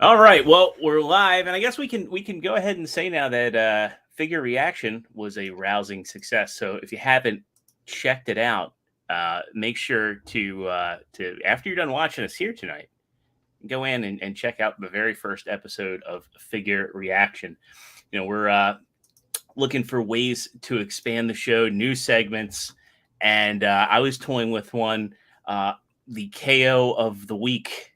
All right. Well, we're live, and I guess we can go ahead and say now that Figure Reaction was a rousing success. So if you haven't checked it out, make sure to after you're done watching us here tonight, go in and check out the very first episode of Figure Reaction. We're looking for ways to expand the show, new segments, and I was toying with one, the KO of the week.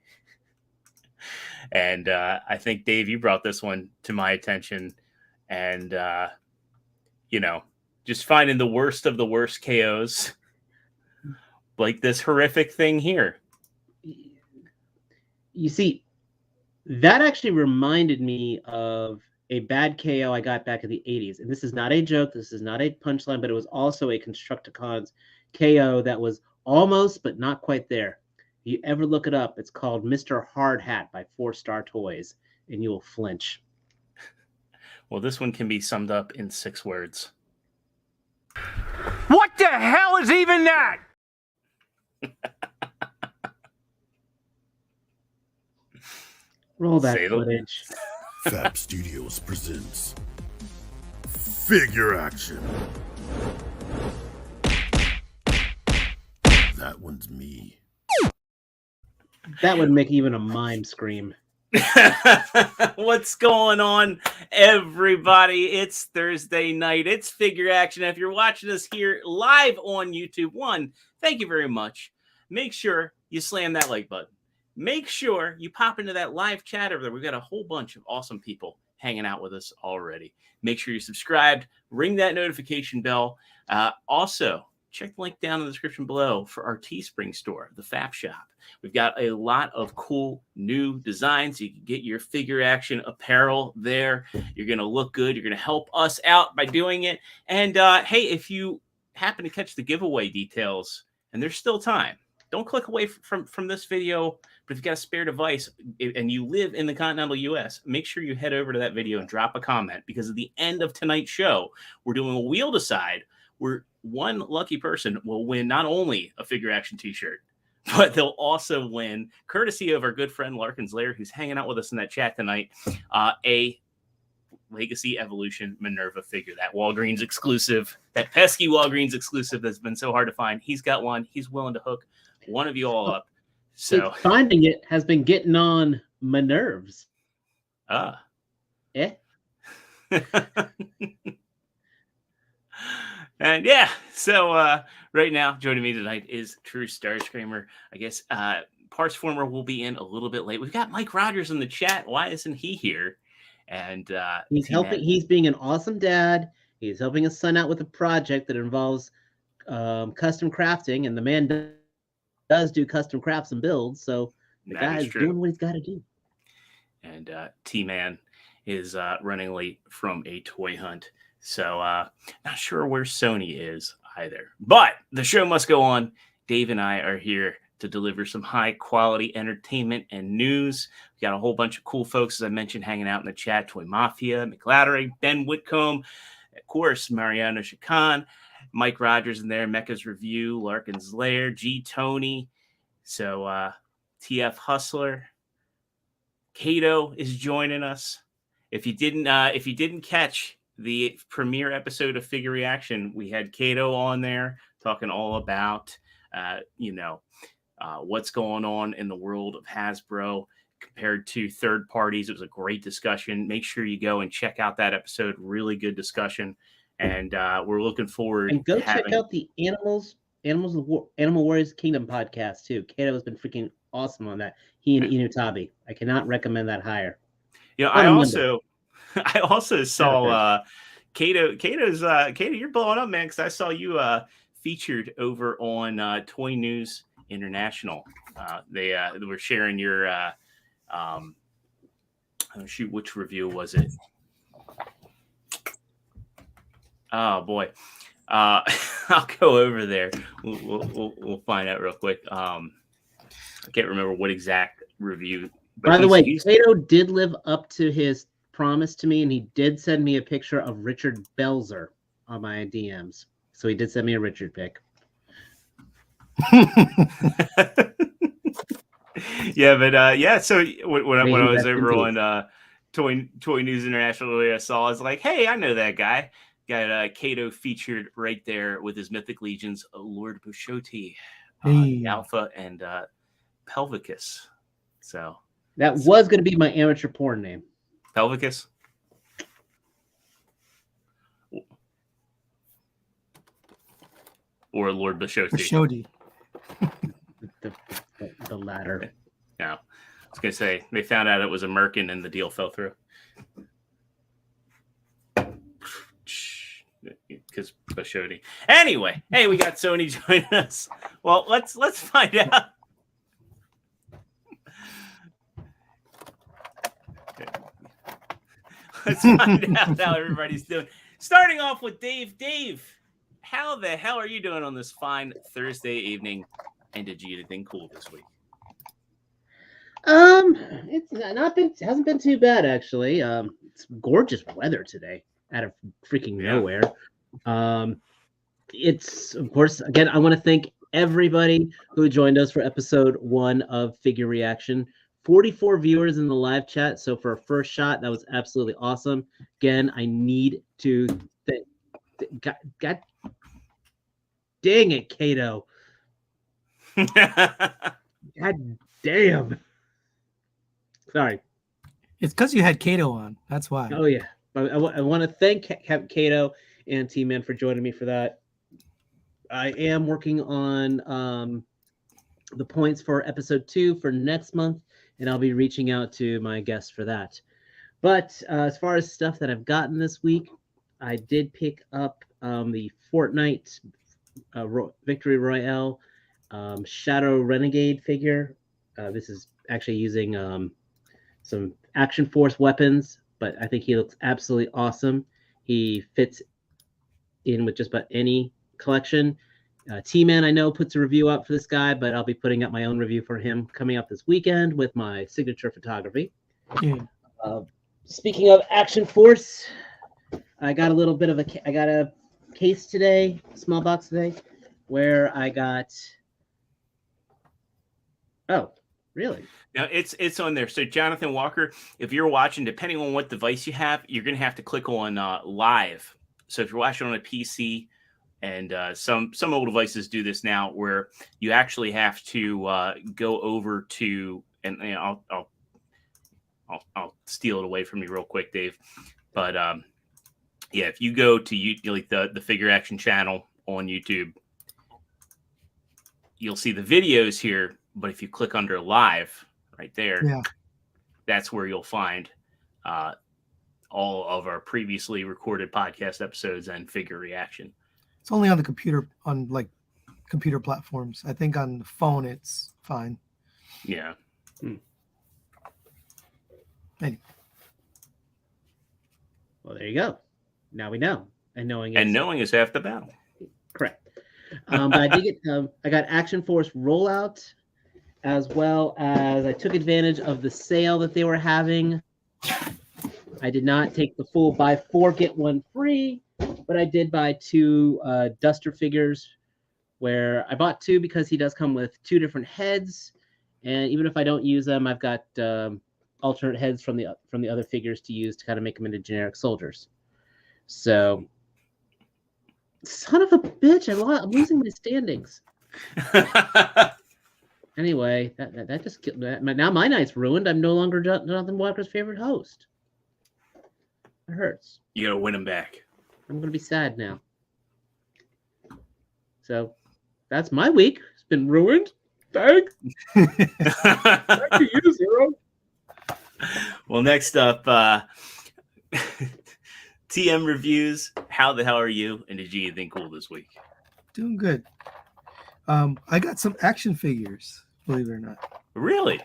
And I think, Dave, you brought this one to my attention. And, just finding the worst of the worst KOs, like this horrific thing here. You see, that actually reminded me of a bad KO I got back in the 80s. And this is not a joke. This is not a punchline, but it was also a Constructicons KO that was almost, but not quite there. If you ever look it up, it's called Mr. Hard Hat by 4-Star Toys, and you will flinch. Well, this one can be summed up in 6 words. What the hell is even that? Roll that footage. Fab Studios presents Figure Action. That one's me. That would make even a mime scream. What's going on, everybody? It's Thursday night. It's Figure Action. If you're watching us here live on YouTube, thank you very much. Make sure you slam that like button. Make sure you pop into that live chat over there. We've got a whole bunch of awesome people hanging out with us already. Make sure you're subscribed. Ring that notification bell. Also, check the link down in the description below for our Teespring store, the Fap Shop. We've got a lot of cool new designs. You can get your Figure Action apparel there. You're going to look good. You're going to help us out by doing it. And hey, if you happen to catch the giveaway details, and there's still time, don't click away from this video. But if you've got a spare device and you live in the continental U.S., make sure you head over to that video and drop a comment, because at the end of tonight's show, we're doing a wheel decide where one lucky person will win not only a Figure Action t-shirt, but they'll also win, courtesy of our good friend Larkin's Lair, who's hanging out with us in that chat tonight, a Legacy Evolution Minerva figure, that Walgreens exclusive, that pesky Walgreens exclusive that's been so hard to find. He's got one. He's willing to hook one of you all up. So finding it has been getting on my nerves. And yeah, so right now joining me tonight is Trustarscreamer. I guess Partsformer will be in a little bit late. We've got Mike Rogers in the chat. Why isn't he here? And he's helping. He's being an awesome dad. He's helping his son out with a project that involves custom crafting, and the man does do custom crafts and builds. So the guy is doing what he's got to do. And T-Man is running late from a toy hunt. So not sure where Sony is either. But the show must go on. Dave and I are here to deliver some high-quality entertainment and news. We got a whole bunch of cool folks, as I mentioned, hanging out in the chat. Toy Mafia, McLattery, Ben Whitcomb, of course, Mariano Chacon, Mike Rogers in there, Mecha's Review, Larkin's Lair, G. Tony. So TF Hustler. Kato is joining us. If you didn't catch the premiere episode of Figure Reaction, we had Kato on there talking all about, what's going on in the world of Hasbro compared to third parties. It was a great discussion. Make sure you go and check out that episode. Really good discussion. And we're looking forward. And go check out the Animal Warriors Kingdom podcast too. Kato has been freaking awesome on that. He and Inutabi. I cannot recommend that higher. I also saw Kato. Kato, you're blowing up, man, because I saw you featured over on Toy News International. They were sharing your which review was it? Oh boy, I'll go over there. We'll find out real quick. I can't remember what exact review. By the way, Kato did live up to his promise to me, and he did send me a picture of Richard Belzer on my DMs. So he did send me a Richard pic. Yeah, but yeah. So when I May he was rest in over peace. on Toy News International, I saw. I was like, hey, I know that guy. Got Kato featured right there with his Mythic Legions, Lord Bushotti, Hey. the Alpha, and Pelvicus. So That was going to be my amateur porn name. Pelvicus. Or Lord Bushotti. Shodi. The latter. Yeah. I was going to say, they found out it was a Merkin and the deal fell through. Because Bushotti. Anyway, hey, we got Sony joining us. Well, let's find out. Let's find out how everybody's doing. Starting off with Dave. Dave, how the hell are you doing on this fine Thursday evening? And did you get anything cool this week? It's hasn't been too bad actually. It's gorgeous weather today out of freaking nowhere. It's of course again. I want to thank everybody who joined us for episode 1 of Figure Reaction. 44 viewers in the live chat. So for a first shot, that was absolutely awesome. Again, I need to God dang it, Kato. God damn. Sorry. It's because you had Kato on. That's why. Oh, yeah. I want to thank Kato and T-Man for joining me for that. I am working on the points for episode 2 for next month, and I'll be reaching out to my guests for that. But as far as stuff that I've gotten this week, I did pick up the Fortnite Victory Royale Shadow Renegade figure. This is actually using some Action Force weapons, but I think he looks absolutely awesome. He fits in with just about any collection. T-Man, I know, puts a review up for this guy, but I'll be putting up my own review for him coming up this weekend with my signature photography. Yeah. Speaking of Action Force, I got a little bit of I got a case today, small box today, where I got. Oh, really? Now it's on there. So Jonathan Walker, if you're watching, depending on what device you have, you're going to have to click on live. So if you're watching on a PC, and some old devices do this now, where you actually have to go over to, and I'll steal it away from you real quick, Dave. But yeah, if you go to like the Figure Action channel on YouTube, you'll see the videos here. But if you click under live right there, that's where you'll find all of our previously recorded podcast episodes and Figure Reaction. It's only on the computer, on like computer platforms. I think on the phone it's fine. Yeah. Anyway. Well, there you go. Now we know. And knowing is half the battle. Correct. But I did get I got Action Force rollout, as well as I took advantage of the sale that they were having. I did not take the full buy 4 get 1 free, but I did buy 2 Duster figures, where I bought 2 because he does come with 2 different heads, and even if I don't use them, I've got alternate heads from the other figures to use to kind of make them into generic soldiers. So, son of a bitch, I'm losing my standings. Anyway, that just now my night's ruined. I'm no longer Jonathan Walker's favorite host. It hurts. You gotta win him back. I'm gonna be sad now. So that's my week. It's been ruined. Thank you, Zero. Well, next up, TM reviews. How the hell are you? And did you get anything cool this week? Doing good. I got some action figures, believe it or not. Really?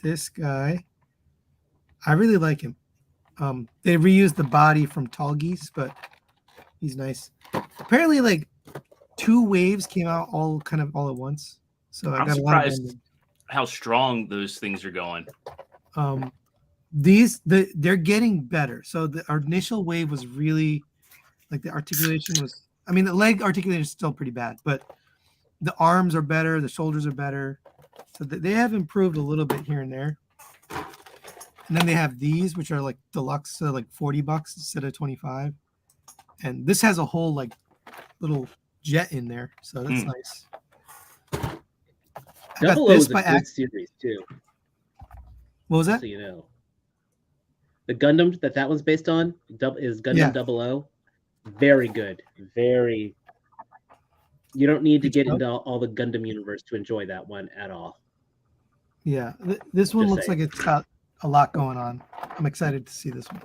This guy, I really like him. They reused the body from Tall Geese, but he's nice. Apparently, like 2 waves came out all at once. So I'm surprised how strong those things are going. They're getting better. So our initial wave was really like the articulation was. I mean, the leg articulation is still pretty bad, but the arms are better, the shoulders are better. So they have improved a little bit here and there. And then they have these, which are like deluxe, so like $40 instead of 25. And this has a whole like little jet in there, so that's nice. I got Double O this is a by good series too. What was that? So you know, the Gundam that was based on is Gundam Double O. Very good. Very. You don't need to get into all the Gundam universe to enjoy that one at all. Yeah, this one looks like it's got a lot going on. I'm excited to see this one.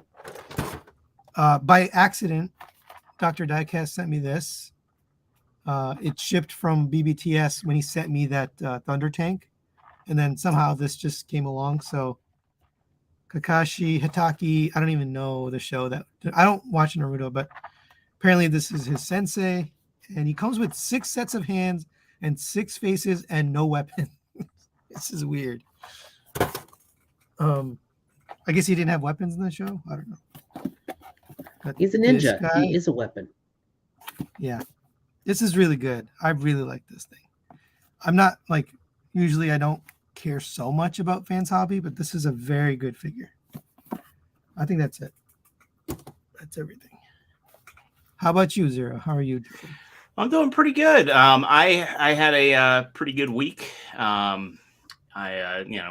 By accident, Dr. Diecast sent me this. It shipped from BBTS when he sent me that Thunder Tank. And then somehow this just came along. So Kakashi Hitaki, I don't even know the show that I don't watch Naruto, but apparently this is his sensei. And he comes with 6 sets of hands and 6 faces and no weapon. This is weird. I guess he didn't have weapons in the show. I don't know. But he's a ninja. He is a weapon. Yeah. This is really good. I really like this thing. I'm not like, usually I don't care so much about Fans Hobby, but this is a very good figure. I think that's it. That's everything. How about you, Zero? How are you doing? I'm doing pretty good. I had a pretty good week.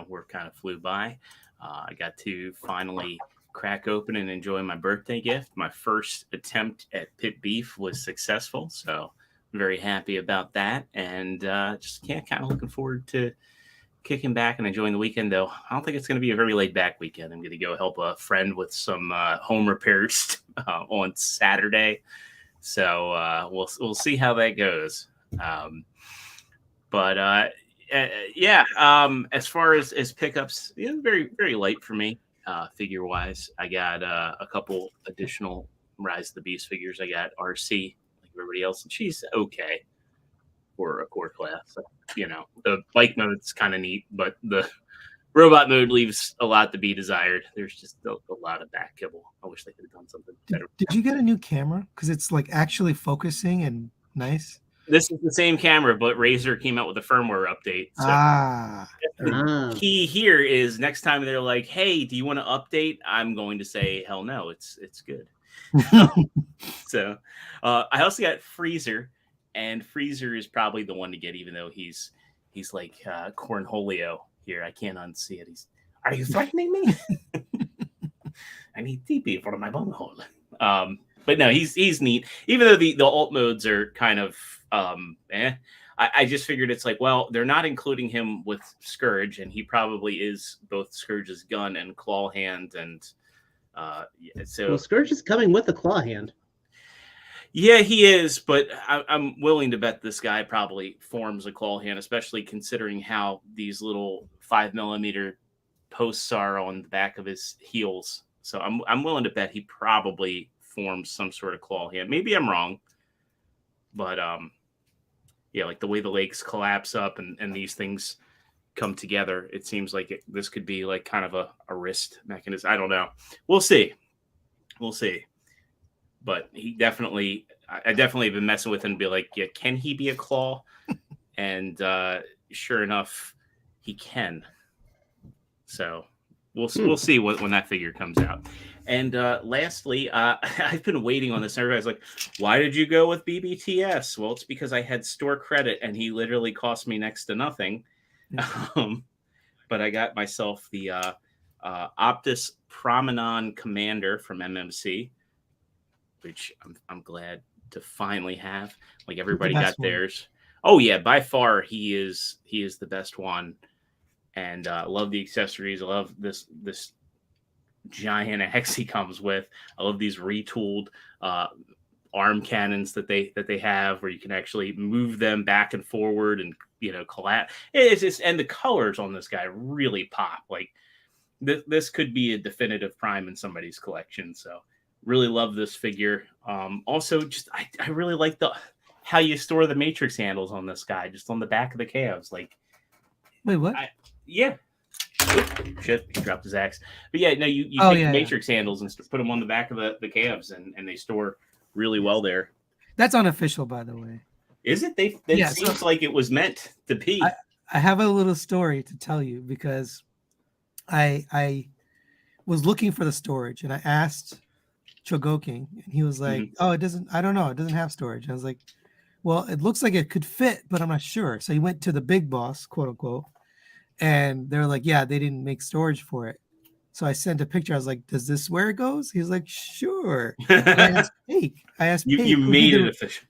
Work kind of flew by. I got to finally crack open and enjoy my birthday gift. My first attempt at pit beef was successful, so I'm very happy about that. And just kind of looking forward to kicking back and enjoying the weekend. Though I don't think it's going to be a very laid back weekend. I'm going to go help a friend with some home repairs on Saturday. So we'll see how that goes. As far as pickups, very, very light for me, figure wise. I got a couple additional Rise of the Beast figures. I got RC, like everybody else, and she's okay for a core class. So, the bike mode's kind of neat, but the robot mode leaves a lot to be desired. There's just a lot of back kibble. I wish they could have done something better. Did you get a new camera? Because it's like actually focusing and nice. This is the same camera, but Razer came out with a firmware update. So the key here is next time they're like, "Hey, do you want to update?" I'm going to say, "Hell no, it's good." So I also got Freezer, and Freezer is probably the one to get, even though he's like Cornholio here. I can't unsee it. Are you threatening me? I need TP for my bunghole. But no, he's neat. Even though the alt modes are kind of I just figured it's like, well, they're not including him with Scourge, and he probably is both Scourge's gun and claw hand, and so Scourge is coming with a claw hand. Yeah, he is, but I'm willing to bet this guy probably forms a claw hand, especially considering how these little 5mm posts are on the back of his heels. So I'm willing to bet he probably forms some sort of claw hand. Maybe I'm wrong, but like the way the legs collapse up and these things come together, it seems like this could be like kind of a wrist mechanism. I don't know. We'll see. But I definitely have been messing with him and be like, yeah, can he be a claw? And sure enough, he can. So we'll see when that figure comes out. And lastly, I've been waiting on this. Everybody's like, why did you go with BBTS? Well, it's because I had store credit and he literally cost me next to nothing. But I got myself the Optus Promenon Commander from MMC, which I'm glad to finally have. Like everybody got theirs. Oh yeah, by far he is the best one. And love the accessories. I love this giant axe he comes with. I love these retooled arm cannons that they have, where you can actually move them back and forward and collapse. It's just, and the colors on this guy really pop. Like this could be a definitive prime in somebody's collection. So really love this figure. Also, just I really like how you store the matrix handles on this guy, just on the back of the calves. Like, wait, what? Yeah. Shit, he dropped his axe. But yeah, no, you take the matrix handles and put them on the back of the calves, and they store really well there. That's unofficial, by the way. Is it? It seems like it was meant to be. I have a little story to tell you because I was looking for the storage and I asked Chogoking and he was like, "Oh, it doesn't. I don't know. It doesn't have storage." I was like, "Well, it looks like it could fit, but I'm not sure." So he went to the big boss, quote unquote, and they're like, "Yeah, they didn't make storage for it." So I sent a picture. I was like, "Does this where it goes?" He's like, "Sure." And I asked Paik. You who did made it the official.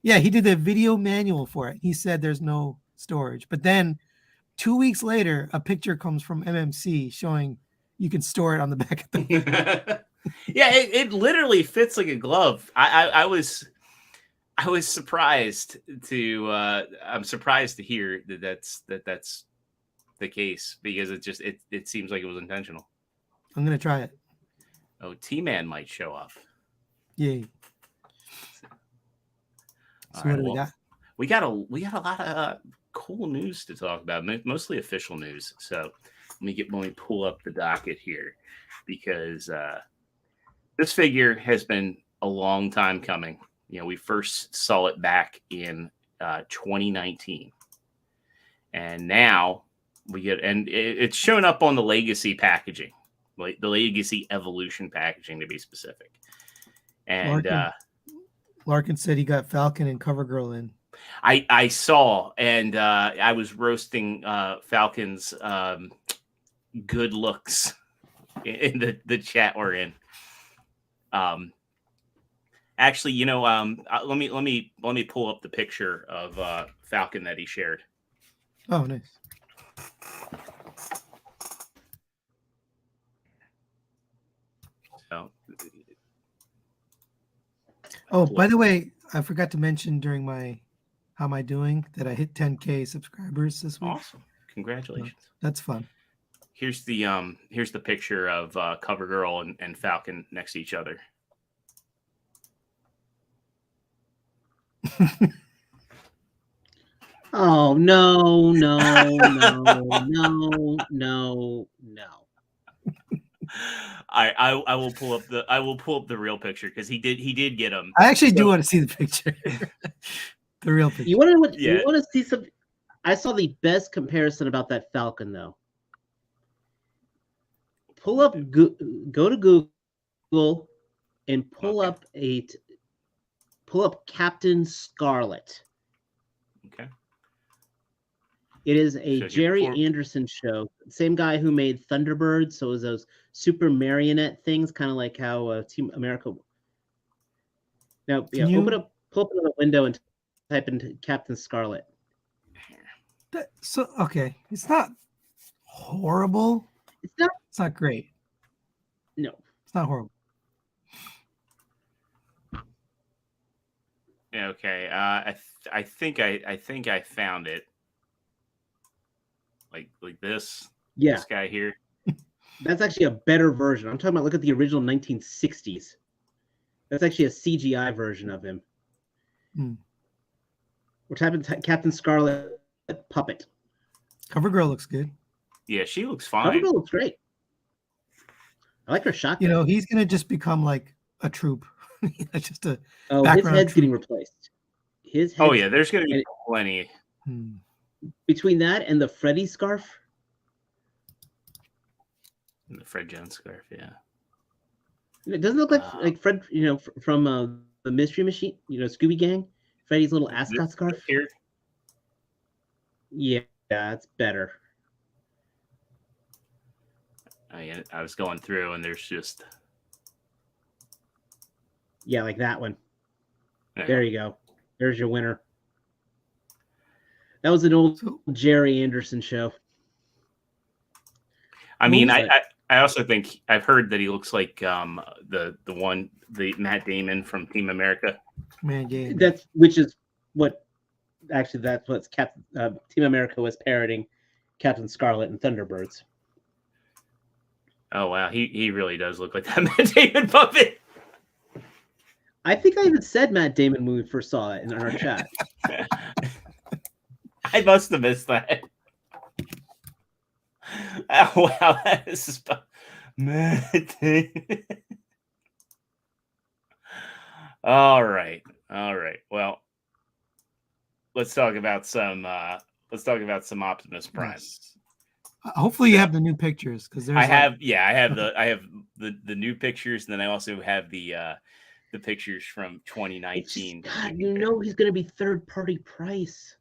yeah, he did the video manual for it. He said there's no storage. But then 2 weeks later, a picture comes from MMC showing you can store it on the back of the Yeah, it literally fits like a glove. I was surprised to I'm surprised to hear that's the case because it seems like it was intentional. I'm gonna try it. Oh, T-Man might show up. Yay. So All what right, do we well, got? we got a lot of cool news to talk about, mostly official news. So let me pull up the docket here because this figure has been a long time coming. You know, we first saw it back in 2019, and now we get it's shown up on the Legacy packaging, like the Legacy Evolution packaging to be specific. And Larkin said he got Falcon and CoverGirl in. I saw, and I was roasting Falcon's good looks in the chat we're in. Actually, you know, let me pull up the picture of Falcon that he shared. Oh, nice. So, oh, by the way, I forgot to mention during my how am I doing that I hit 10K subscribers this week. Awesome! Congratulations. That's fun. Here's the picture of CoverGirl and Falcon next to each other. Oh no. I will pull up the real picture because he did get him. I actually do want to see the picture. The real picture. You want to know what? Yeah. You want to see some? I saw the best comparison about that Falcon though. Pull up, go to Google, and pull up Captain Scarlet. Okay. It is a Jerry Anderson show. Same guy who made Thunderbird. So it was those super marionette things, kind of like how Team America. Now, yeah, pull up another window and type in Captain Scarlet. Okay, it's not horrible. It's not great. No, it's not horrible. Yeah, okay. I think I found it. Like this. Yeah. This guy here. That's actually a better version. I'm talking about look at the original 1960s. That's actually a CGI version of him. We're typing Captain Scarlet puppet. CoverGirl looks good. Yeah, she looks fine. CoverGirl looks great. I like her shotgun. You know, he's gonna just become like a troop. Just a his head's getting replaced. His head. Oh yeah, there's gonna be plenty. Between that and the Freddy scarf. The Fred Jones scarf, yeah. It doesn't look like Fred, you know, from the Mystery Machine, you know, Scooby Gang. Freddy's little ascot scarf. Here. Yeah, it's better. I was going through, and there's just like that one. There you go. There's your winner. That was an old Jerry Anderson show. I mean, I also think I've heard that he looks like the Matt Damon from Team America. Man, yeah. That's what Team America was parroting Captain Scarlet and Thunderbirds. Oh wow, he really does look like that Matt Damon puppet. I think I even said Matt Damon when we first saw it in our chat. I must have missed that. Oh wow, that is Matt Damon. All right. Well, let's talk about some let's talk about some Optimus Prime. Yes. Hopefully you have the new pictures because there's I have the new pictures, and then I also have the pictures from 2019. God, you know he's going to be third-party price.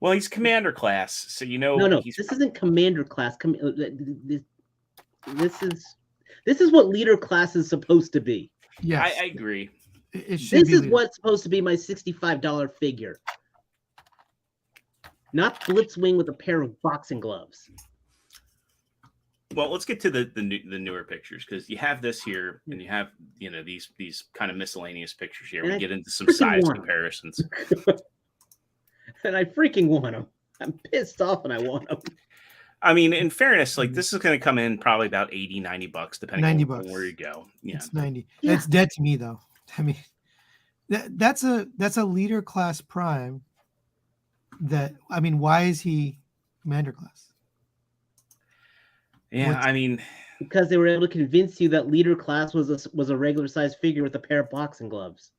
Well, he's commander class, so No, he's this isn't commander class. This is what leader class is supposed to be. yes. I agree. This is what's supposed to be my $65 figure. Not Blitzwing with a pair of boxing gloves. Well, let's get to the newer pictures, because you have this here, and you have these kind of miscellaneous pictures here. And we get into some size comparisons. And I freaking want them. I'm pissed off and I want them. I mean, in fairness, like this is going to come in probably about $80-$90, depending on where you go. Yeah, it's 90. Yeah. It's dead to me though. I mean, that's a leader class Prime. Why is he commander class? Yeah, I mean, because they were able to convince you that leader class was a regular size figure with a pair of boxing gloves.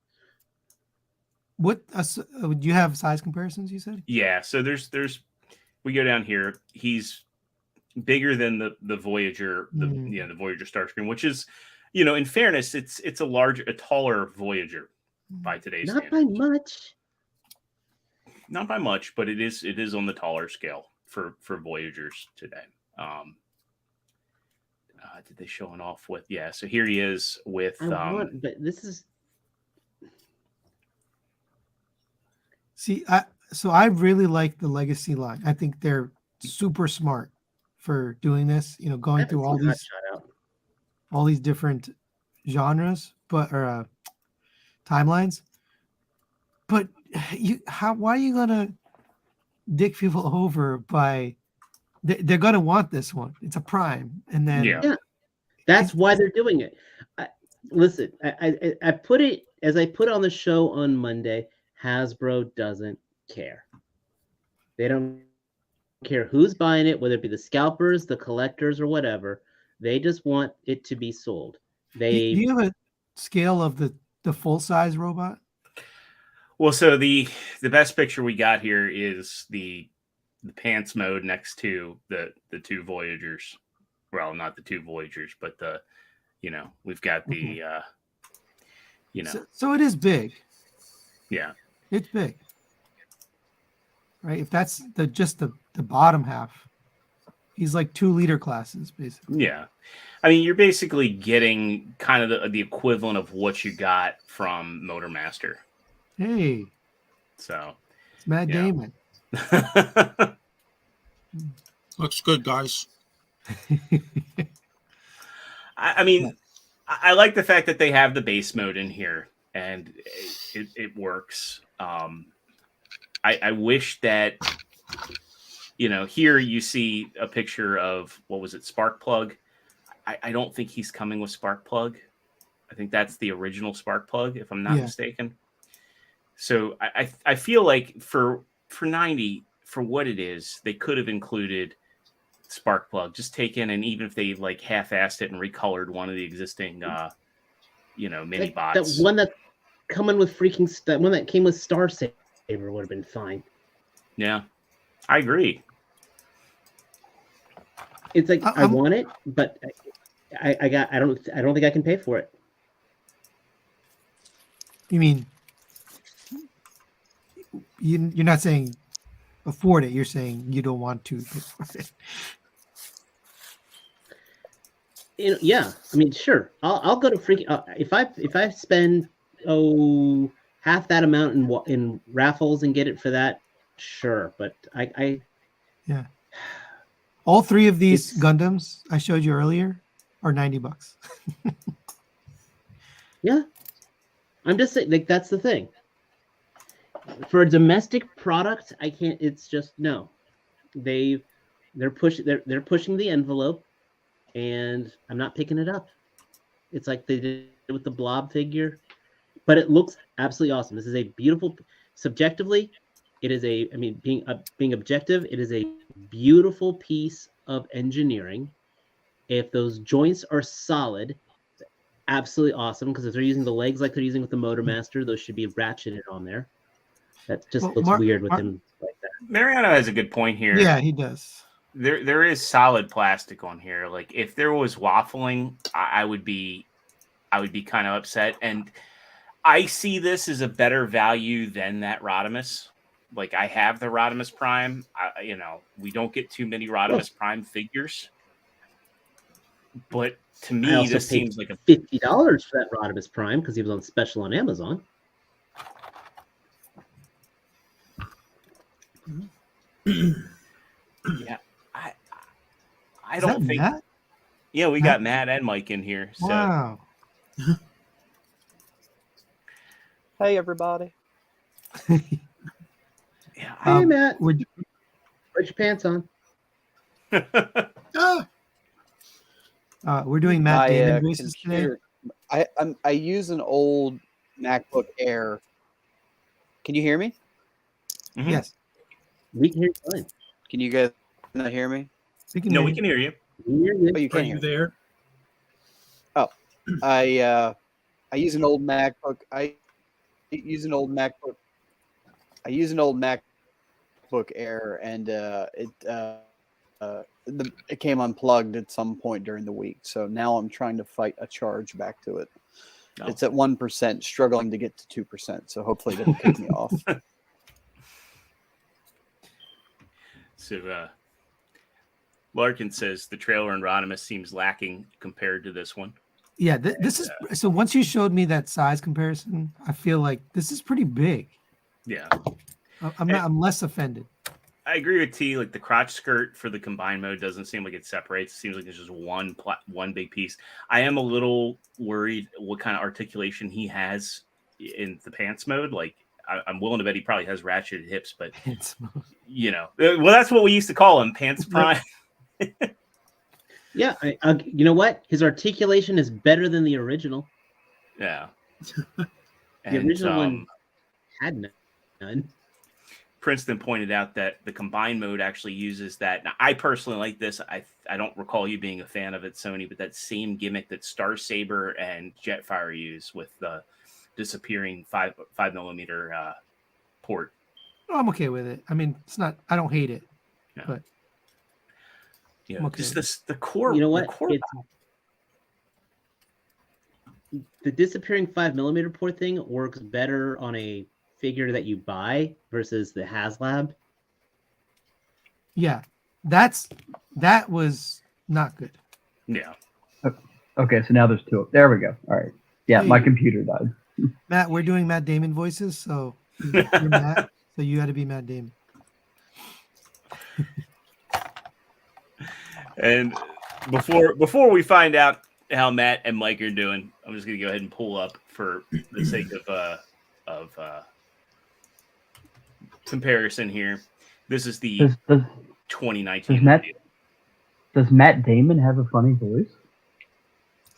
What do you have size comparisons? You said. Yeah, so there's we go down here. He's bigger than the Voyager, the Voyager Starscreamer, which is, in fairness, it's a taller Voyager by today's standards. Not by much. Not by much, but it is on the taller scale for Voyagers today. Did they show it off with? Yeah, so here he is with. But this is. See, I really like the Legacy line. I think they're super smart for doing this. Going through all these different genres, or timelines. But why are you gonna dick people over by? They're gonna want this one. It's a Prime, and then that's why they're doing it. Listen, I put it as I put on the show on Monday. Hasbro doesn't care. They don't care who's buying it, whether it be the scalpers, the collectors, or whatever. They just want it to be sold. Do you have a scale of the full size robot? Well, so the best picture we got here is the pants mode next to the two Voyagers. Well, not the two Voyagers, but we've got the So it is big. Yeah. It's big. Right? If that's just the bottom half, he's like 2 leader classes, basically. Yeah. I mean, you're basically getting kind of the equivalent of what you got from Motormaster. Hey. So. It's Matt Damon. Looks good, guys. I mean, I like the fact that they have the base mode in here, and it works. I wish that, here you see a picture of, what was it, Sparkplug. I don't think he's coming with Sparkplug. I think that's the original Sparkplug, if I'm not mistaken. So I feel like for 90, for what it is, they could have included Sparkplug. Just taken, and even if they like half-assed it and recolored one of the existing mini bots. That one that coming with that one that came with Starsaver would have been fine. Yeah, I agree. It's like I want it, but I don't think I can pay for it. You mean you're not saying afford it? You're saying you don't want to pay for it. Yeah. I mean, sure. I'll go to freaking. If I spend half that amount in raffles and get it for that, sure. But yeah. All 3 of these Gundams I showed you earlier are $90. Yeah. I'm just saying, like, that's the thing. For a domestic product, I can't. It's just no. They're pushing the envelope, and I'm not picking it up. It's like they did with the Blob figure, but it looks absolutely awesome. This is a beautiful. Subjectively, it is being objective, it is a beautiful piece of engineering. If those joints are solid, absolutely awesome. Because if they're using the legs like they're using with the Motormaster, those should be ratcheted on there. That just looks weird with him like that. Mariano has a good point here. Yeah, he does. There is solid plastic on here. Like if there was waffling, I would be kind of upset. And I see this as a better value than that Rodimus. Like I have the Rodimus Prime. We don't get too many Rodimus Prime figures, but to I me, also this paid seems like a $50 for that Rodimus Prime because he was on special on Amazon. yeah. I Is don't that think. Matt? Yeah, we Matt? got Matt and Mike in here. So Wow. Hey, everybody. yeah, Hey, Matt. We're, Put your pants on. we're doing Matt Damon voices today. computer. I use an old MacBook Air. Can you hear me? Mhm. Yes, We can hear you fine. Can you guys not hear me? we can. No, hear we you. can hear you. We can hear you. Oh, you Are can't you hear me. there? I use an old MacBook. I use an old MacBook. I use an old MacBook Air, and it came unplugged at some point during the week. So now I'm trying to fight a charge back to it. Oh. It's at 1%, struggling to get to 2%. So hopefully it doesn't kick me off. So Larkin says the trailer in Rodimus seems lacking compared to this one. Yeah, this is so. Once you showed me that size comparison, I feel like this is pretty big. Yeah, I'm less offended. I agree with T. Like the crotch skirt for the combined mode doesn't seem like it separates. It seems like there's just one big piece. I am a little worried what kind of articulation he has in the pants mode. Like I'm willing to bet he probably has ratcheted hips, but well, that's what we used to call him, Pants Prime. Yeah, you know what? His articulation is better than the original. Yeah. The original one had none. Princeton pointed out that the combined mode actually uses that. Now, I personally like this. I don't recall you being a fan of it, Sony, but that same gimmick that Star Saber and Jetfire use with the disappearing 5mm port. I'm okay with it. I mean, it's not. I don't hate it, Yeah. but okay. Just the core. You know what? The core The disappearing 5mm port thing works better on a figure that you buy versus the HasLab. Yeah, that was not good. Yeah. Okay, so now there's two. There we go. All right. Yeah, my computer died. Matt, we're doing Matt Damon voices, so you're Matt, so you got to be Matt Damon. And before we find out how Matt and Mike are doing, I'm just gonna go ahead and pull up for the sake of comparison here. This is the 2019 Does Matt Damon have a funny voice?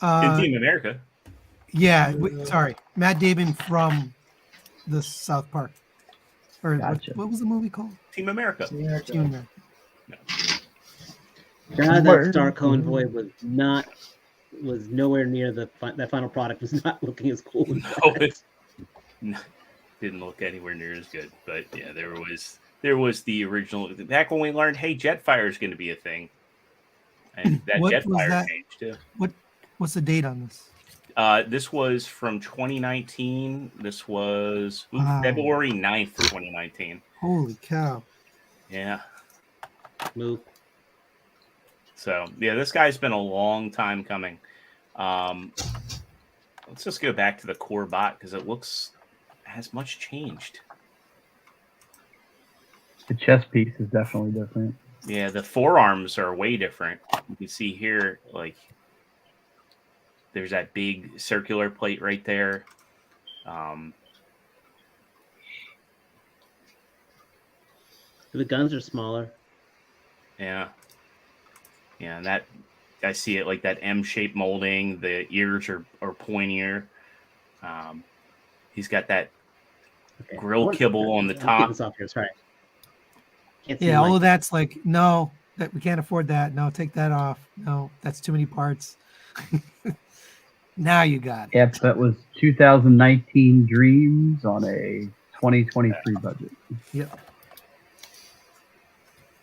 in Team America. Yeah, sorry, Matt Damon from the South Park. Or Gotcha. what was the movie called? Team America. Team America. God, that Star Convoy was nowhere near that final product. Was not looking as cool as that. No, didn't look anywhere near as good. But yeah, there was the original back when we learned, hey, Jetfire is going to be a thing, and that Jetfire changed too. What's the date on this? This was from 2019. This was February 9th, 2019. Holy cow! Yeah. Move. So yeah, this guy's been a long time coming. Let's just go back to the core bot because it has much changed. The chest piece is definitely different. Yeah, the forearms are way different. You can see here, like, there's that big circular plate right there. The guns are smaller. Yeah. Yeah, and that I see it like that M-shaped molding. The ears are pointier. He's got that grill kibble on the top. This off here. Sorry. Yeah, all of that's like, no, that we can't afford that. No, take that off. No, that's too many parts. Now you got it. Yep, that was 2019 dreams on a 2023 budget. Yep.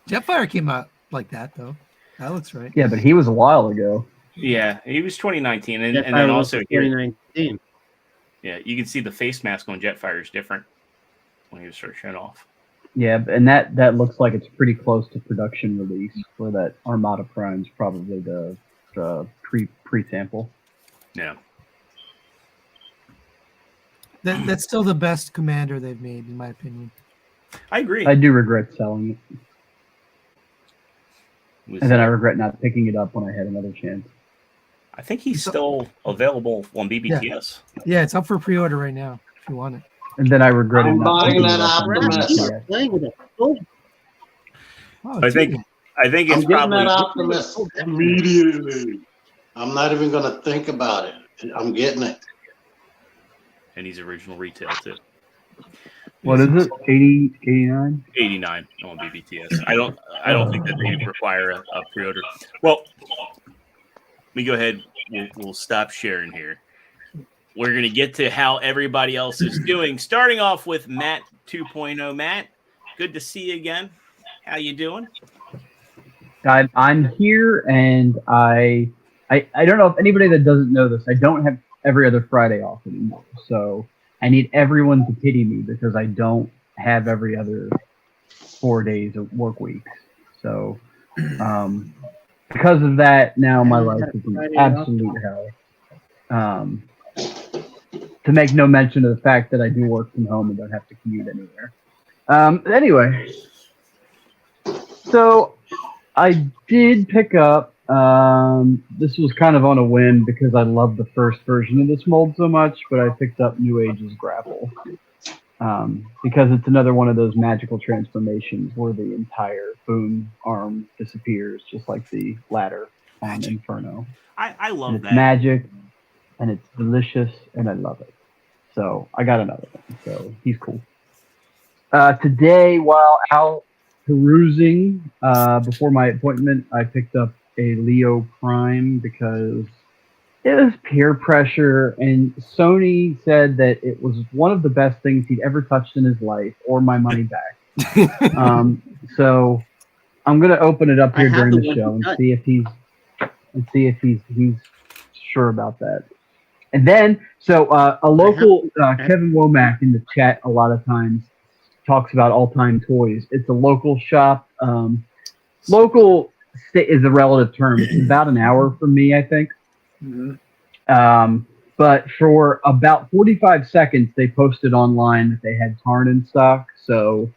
Jetfire came out like that though. That looks right. Yeah, but he was a while ago. Yeah, he was 2019, and Jetfire then was also here, 2019. yeah, you can see the face mask on Jetfire is different when you start shut off. Yeah, and that looks like it's pretty close to production release for that Armada Prime's probably the pre-sample. Yeah. That's still the best commander they've made, in my opinion. I agree. I do regret selling it, Was, and then I regret not picking it up when I had another chance. I think he's still available on BBTS. Yeah, it's up for pre-order right now if you want it. And then I regretted I'm not buying picking that it up on Optimus. BBTS. Playing with it. Oh, Oh, I think it's I'm getting probably that Optimus immediately. I'm not even going to think about it. I'm getting it. and he's original retail too. What is it? 80, 89? 89 on BBTS. I don't think that they require a pre-order. Well, let me go ahead. We'll stop sharing here. We're gonna get to how everybody else is doing. Starting off with Matt 2.0. Matt, good to see you again. How you doing? I'm here, and I don't know if anybody that doesn't know this. I don't have every other Friday off anymore, so I need everyone to pity me because I don't have every other 4 days of work weeks. So, because of that, now my life is an absolute hell. To make no mention of the fact that I do work from home and don't have to commute anywhere. Anyway, so I did pick up. This was kind of on a whim because I love the first version of this mold so much, but I picked up New Age's Grapple because it's another one of those magical transformations where the entire boom arm disappears, just like the ladder on Inferno. I love and it's that. magic, and it's delicious, and I love it. So I got another one. So he's cool. Today, while out perusing before my appointment, I picked up a Leo Prime because it was peer pressure, and Sony said that it was one of the best things he'd ever touched in his life, or my money back. So I'm gonna open it up here during the show and see if he's sure about that. And then, so a local Kevin Womack in the chat a lot of times talks about all-time toys. It's a local shop. Local is a relative term. It's about an hour from me, I think. Mm-hmm. But for about 45 seconds, they posted online that they had Tarn in stock. So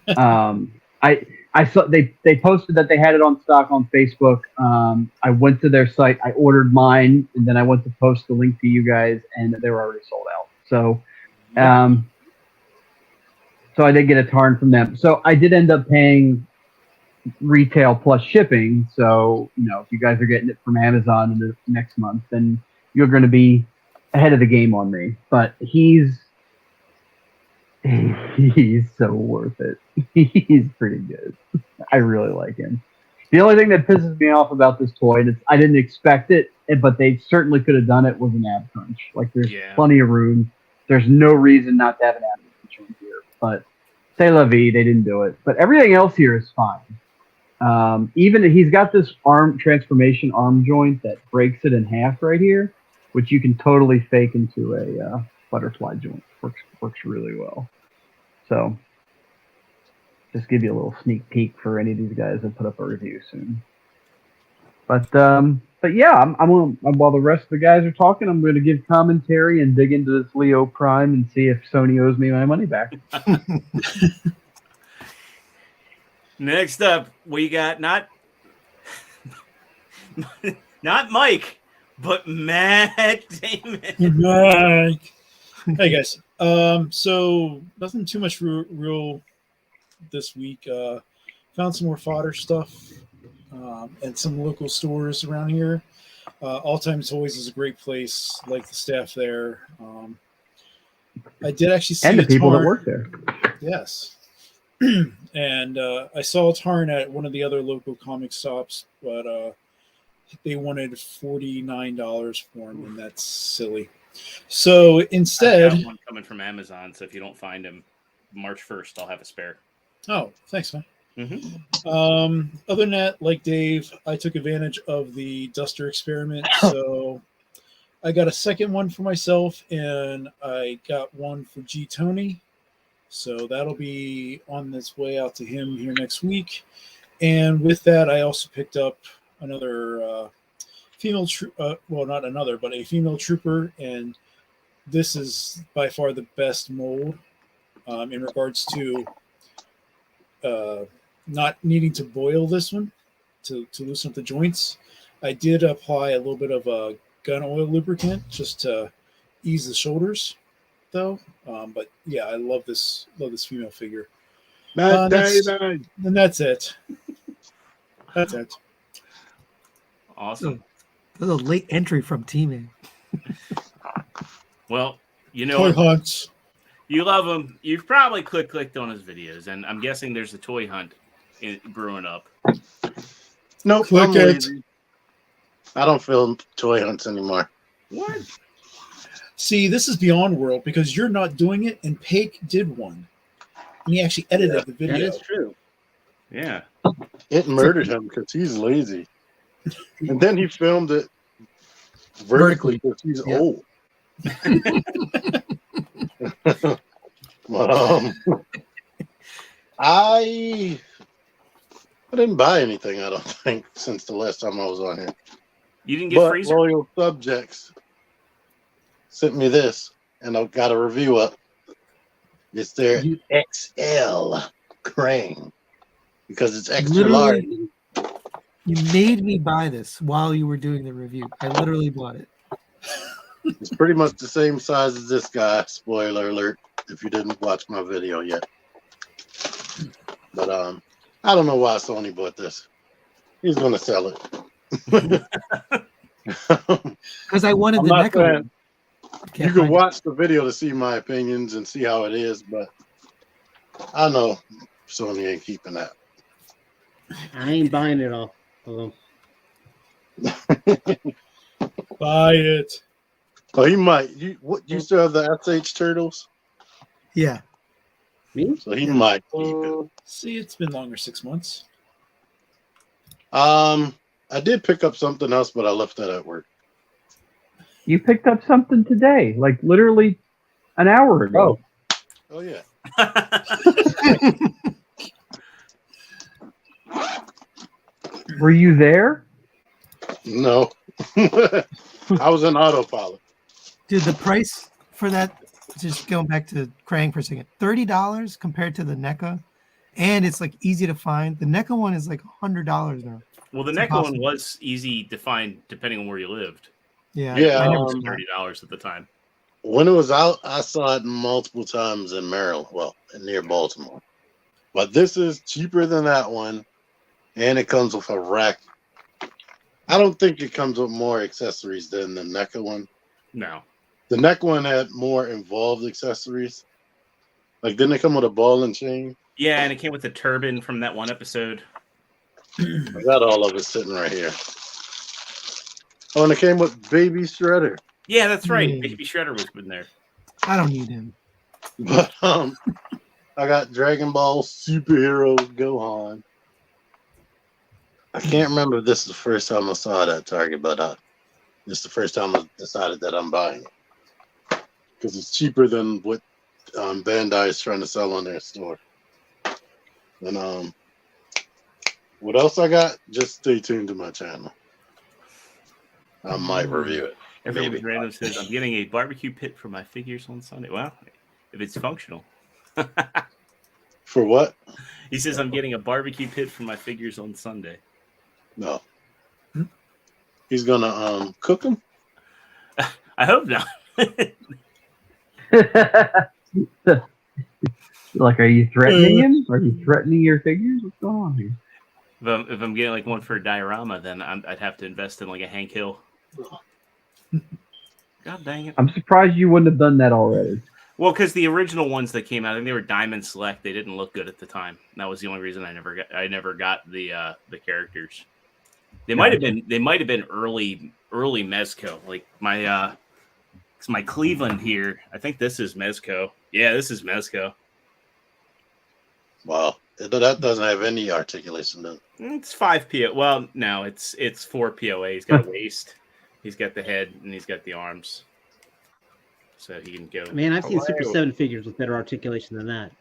I saw they posted that they had it on stock on Facebook. I went to their site, I ordered mine, and then I went to post the link to you guys, and they were already sold out. So, so I did get a Tarn from them. So I did end up paying retail plus shipping. So, you know, if you guys are getting it from Amazon in the next month, then you're going to be ahead of the game on me. But he's so worth it. He's pretty good. I really like him. The only thing that pisses me off about this toy, and I didn't expect it, but they certainly could have done it, was an ab crunch. Like, there's plenty of room. There's no reason not to have an ab crunch on here. But c'est la vie, they didn't do it. But everything else here is fine. Even he's got this arm transformation arm joint that breaks it in half right here, which you can totally fake into a butterfly joint. Works really well. So, just give you a little sneak peek for any of these guys that put up a review soon. But yeah, I'm while the rest of the guys are talking, I'm going to give commentary and dig into this Leo Prime and see if Sony owes me my money back. Next up, we got not Mike, but Matt Damon. Mike. Hey guys. So nothing too much real this week. Found some more fodder stuff at some local stores around here. All Time Toys is a great place. Like the staff there. I did actually see and the people Tarn. that work there. Yes. And I saw Tarn at one of the other local comic shops, but they wanted $49 for him, and that's silly. So instead, I got one coming from Amazon. So if you don't find him March 1st, I'll have a spare. Oh, thanks, man. Other than that, like Dave, I took advantage of the duster experiment. So I got a second one for myself, and I got one for G Tony. So that'll be on its way out to him here next week. And with that, I also picked up another female, well, not another, but a female trooper. And this is by far the best mold in regards to not needing to boil this one to loosen up the joints. I did apply a little bit of a gun oil lubricant just to ease the shoulders, though. But yeah, I love this female figure. And that's it. That's it. Awesome. That's a late entry from T-Man. Well, you Toy know, hunts. you love him. You've probably clicked on his videos, and I'm guessing there's a toy hunt brewing up. Nope, Click I'm it. lazy. I don't film toy hunts anymore. What? See, this is beyond world because you're not doing it, and Paik did one. And he actually edited the video. That is true. Yeah. It murdered him because he's lazy. And then he filmed it vertically because he's Yeah. old. I didn't buy anything, I don't think, since the last time I was on here. You didn't get But freezer? Loyal Subjects sent me this, and I've got a review up. It's their XL Crane because it's extra large. Literally, you made me buy this while you were doing the review. I literally bought it. It's pretty much the same size as this guy. Spoiler alert! If you didn't watch my video yet, but I don't know why Sony bought this. He's gonna sell it. Because I wanted I'm the not neck saying- one. You can watch the video to see my opinions and see how it is, but I know Sony ain't keeping that. I ain't buying it all. Hold Buy it. Oh, he might. You still have the SH Turtles? Yeah. Me? So he might keep it. See, it's been longer 6 months. I did pick up something else, but I left that at work. You picked up something today, like literally an hour ago. Oh yeah. Were you there? No. I was in autopilot. Dude, the price for that, just going back to Krang for a second, $30 compared to the NECA. And it's like easy to find. The NECA one is like $100 now. Well, the It's neck one impossible. was easy to find depending on where you lived. Yeah. Yeah, I never It was saw it. $30 at the time. When it was out, I saw it multiple times in Maryland, well, near Baltimore. But this is cheaper than that one, and it comes with a rack. I don't think it comes with more accessories than the NECA one. No. The neck one had more involved accessories. Like, didn't it come with a ball and chain? Yeah, and it came with the turban from that one episode. I got all of it sitting right here. Oh, and it came with Baby Shredder. Yeah, that's right. Hmm. Baby Shredder was in there. I don't need him. But I got Dragon Ball Superhero Gohan. I can't remember if this is the first time I saw it at Target, but this is the first time I decided that I'm buying it. Because it's cheaper than what Bandai is trying to sell on their store. And what else I got? Just stay tuned to my channel. I might review it. Everyone Maybe. random says, I'm getting a barbecue pit for my figures on Sunday. Well, if it's functional. For what? He says, I'm getting a barbecue pit for my figures on Sunday. No. He's gonna cook them? I hope not. Like, are you threatening him? Are you threatening your figures? What's going on here? If I'm getting like one for a diorama, then I'd have to invest in like a Hank Hill. God dang it. I'm surprised you wouldn't have done that already. Well, because the original ones that came out, I think they were Diamond Select. They didn't look good at the time. That was the only reason I never got the characters. They might have been early Mezco. Like my Cleveland here. I think this is Mezco. Yeah, this is Mezco. Wow. That doesn't have any articulation, though. It's 5 PO. Well, no, it's 4 POA. He's got a waist, he's got the head, and he's got the arms. So he can go. Man, I've seen Super Hello. 7 figures with better articulation than that.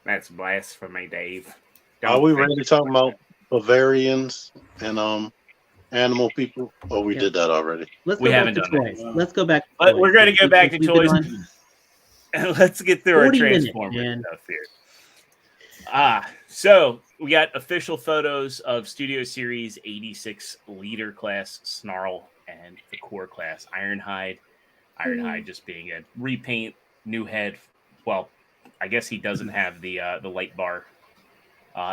That's blasphemy, Dave. Are we ready to talk about Bavarians and animal people? Or we Yeah. did that already? Let's We go back haven't to done that. toys. Let's go back to But toys. we're going to go back to We've been toys. on- And let's get through our 40 minutes, Transformers man. stuff here. So we got official photos of Studio Series 86 Leader Class Snarl and the Core Class Ironhide. Ironhide just being a repaint, new head. Well, I guess he doesn't have the light bar.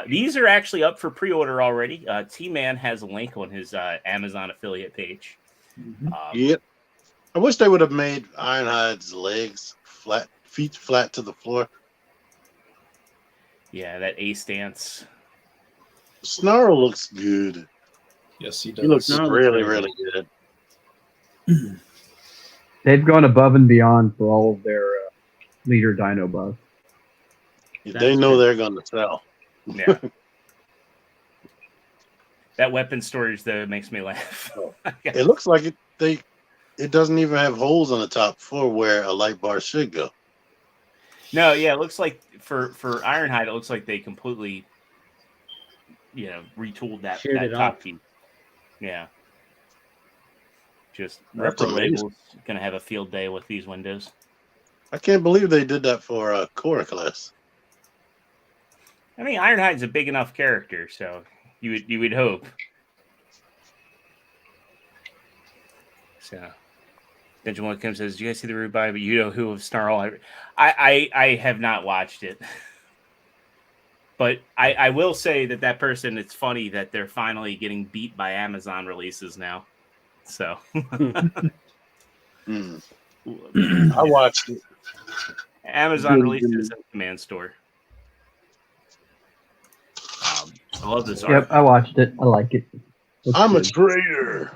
These are actually up for pre-order already. T-Man has a link on his Amazon affiliate page. Yep. I wish they would have made Ironhide's legs flat, feet flat to the floor. Yeah, that A stance. Snarl looks good. Yes, he does. He looks Snarl looks really, really really good. They've gone above and beyond for all of their leader dino buffs. They know they're going to sell. Yeah. That weapon storage though makes me laugh. It looks like it doesn't even have holes on the top for where a light bar should go. No, yeah, it looks like for Ironhide, it looks like they completely, retooled that Sheared it top off. piece. Yeah. Just That's Ripper amazing. Label's gonna have a field day with these windows. I can't believe they did that for a core class. I mean, Ironhide's a big enough character, so you would hope. So, Dungeon One comes says, "Do you guys see the Rubai?" But you know who of Snarl? I have not watched it, but I will say that person. It's funny that they're finally getting beat by Amazon releases now. So, I watched it. Amazon releases in Command Store. I love this art. Yep, I watched it. I like it. Looks I'm a good. traitor.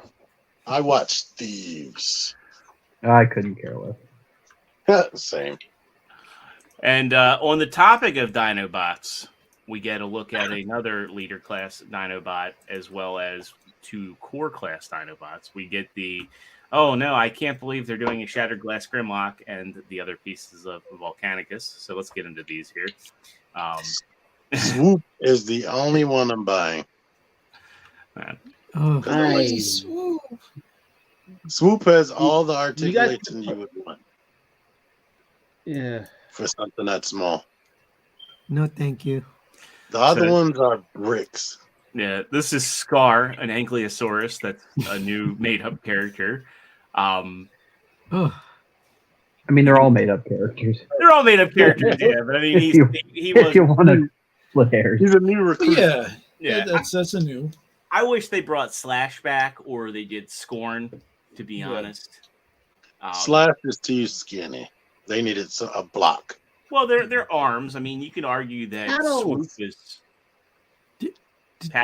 I watch Thieves. I couldn't care less. Same. And on the topic of Dinobots, we get a look at another leader class Dinobot as well as 2 core class Dinobots. We get oh no, I can't believe they're doing a Shattered Glass Grimlock and the other pieces of Volcanicus. So let's get into these here. Swoop is the only one I'm buying. Oh, Nice. Swoop has all the articulation you would want Yeah. for something that small. no, thank you. The other ones are bricks. Yeah, this is Scar, an Ankylosaurus. That's a new made-up character. Oh, I mean, they're all made up characters. They're all made-up characters, yeah. But I mean, he If was. you want to split hairs. He's a new recruit. Yeah, that's a new. I wish they brought Slash back or they did Scorn. To be honest, Slash is too skinny. They needed a block. Well, their arms. I mean, you could argue that Paddles. Swoop is. Did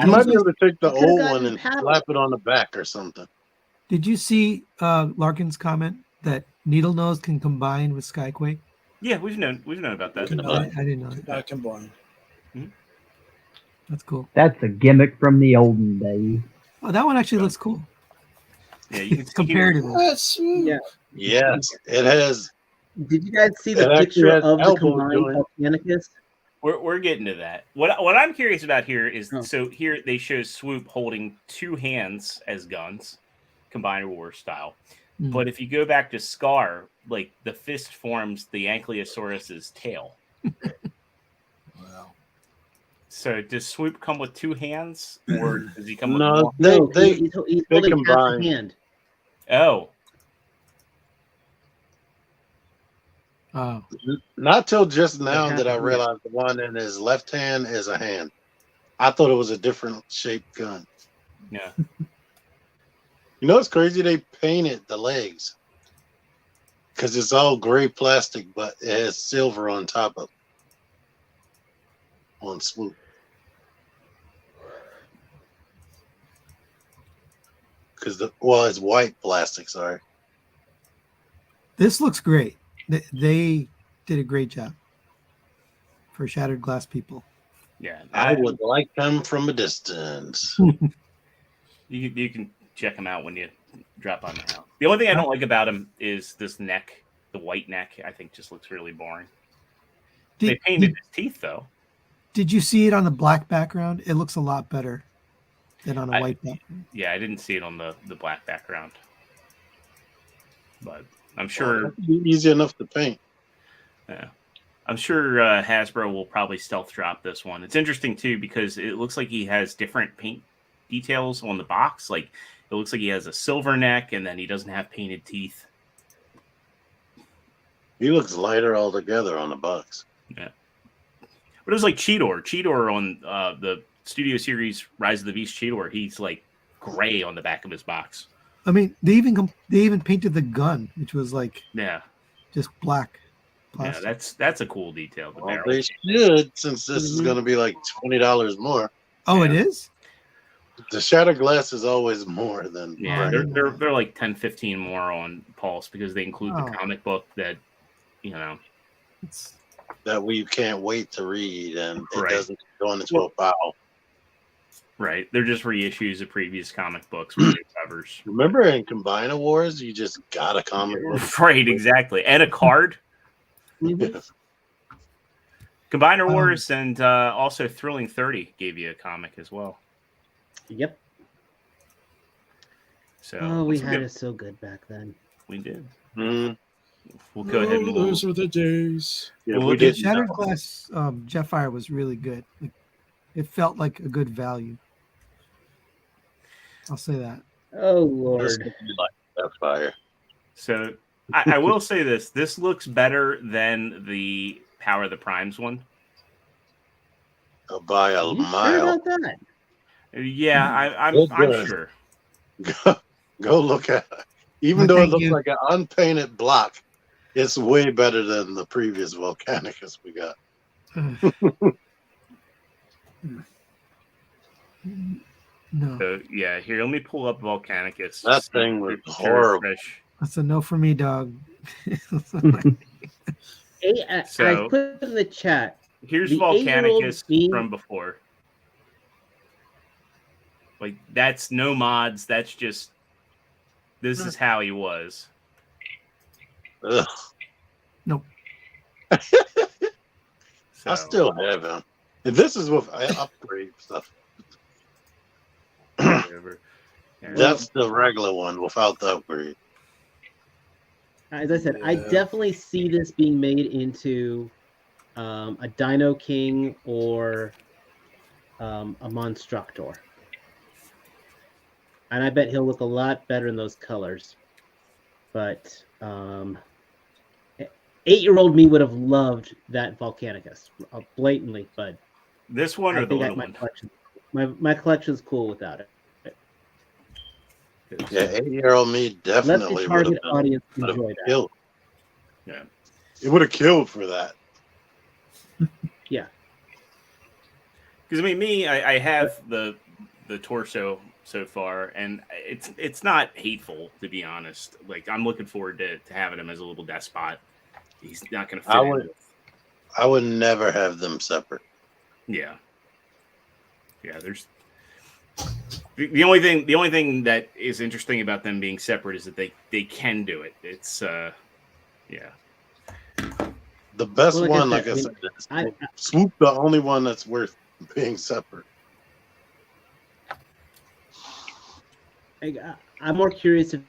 You might be able to take the could've old gotten one and paddles. slap it on the back or something. Did you see Larkin's comment that Needle Nose can combine with Skyquake? Yeah, we've known about that. I didn't know that. Not combined. That's cool. That's a gimmick from the olden days. Oh, that one actually looks cool. Yeah, you can see Comparatively. That's Yeah. Yes, it has. Did you guys see the It actually picture has of the elbows combined doing Volcanicus? We're getting to that. What I'm curious about here is Oh. so here they show Swoop holding 2 hands as guns, combined war style. Hmm. But if you go back to Scar, like the fist forms the Ankylosaurus's tail. wow. So does Swoop come with 2 hands, or does he come with No, one? No, they he's holding half combine. a hand. Oh, Oh, not till just now have that I to- realized the one in his left hand is a hand. I thought it was a different shaped gun. yeah. You know, it's crazy. They painted the legs because it's all gray plastic, but it has silver on top of on Swoop. Because it's white plastic. Sorry. this looks great. They did a great job for Shattered Glass people. Yeah, I would like them from a distance. you can check him out when you drop on the house. The only thing I don't like about him is this neck, the white neck. I think just looks really boring. They painted his teeth though. Did you see it on the black background? It looks a lot better than on a white background. Yeah, I didn't see it on the black background, but I'm sure Easy enough to paint. Yeah, I'm sure Hasbro will probably stealth drop this one. It's interesting too because it looks like he has different paint details on the box. Like it looks like he has a silver neck, and then he doesn't have painted teeth. He looks lighter altogether on the box. Yeah, but it was like Cheetor. Cheetor on the Studio Series Rise of the Beast Cheetor. He's like gray on the back of his box. I mean, they even painted the gun, which was like just black. Plastic. Yeah, that's a cool detail. The well, they should, since this is going to be like $20 more. Oh, it is? The Shattered Glass is always more than they're like 10, 15 more on Pulse because they include the comic book that that we can't wait to read, and it doesn't go into a pile. Right, they're just reissues of previous comic books with new covers. Remember in Combiner Wars, you just got a comic book, right? Exactly, and a card. Yes. Combiner Wars and also Thrilling 30 gave you a comic as well. Yep. So we had it so good back then. We did. Mm-hmm. We'll go ahead and those were the days. Yeah, we did. Shattered Glass Jetfire was really good. Like, it felt like a good value. I'll say that. Oh Lord, Jetfire. So I will say this: this looks better than the Power of the Primes one. By a mile. Sure about that? Yeah, I'm sure. Go look at it. Even though it looks like an unpainted block, it's way better than the previous Volcanicus we got. No. So, yeah, here, let me pull up Volcanicus. That thing was horrible. That's a no for me, dog. Hey, I put in the chat. Here's the Volcanicus from before. Like, that's no mods. That's just, this is how he was. Ugh. Nope. I still have him. And this is with upgrade stuff. That's the regular one without the upgrade. As I said, I definitely see this being made into a Dino King or a Monstructor. And I bet he'll look a lot better in those colors. But 8-year-old me would have loved that Volcanicus blatantly, but this one or the little one? My collection's cool without it. Yeah, 8-year-old me definitely let the would target audience enjoy that. Killed. Yeah, it would have killed for that. Yeah, because I mean, I have the torso so far, and it's not hateful, to be honest. Like, I'm looking forward to having him as a little despot. He's not going to fit. I would never have them separate. Yeah. There's the only thing that is interesting about them being separate is that they can do it. It's the best one, like I said, is Swoop. The only one that's worth being separate. I'm more curious if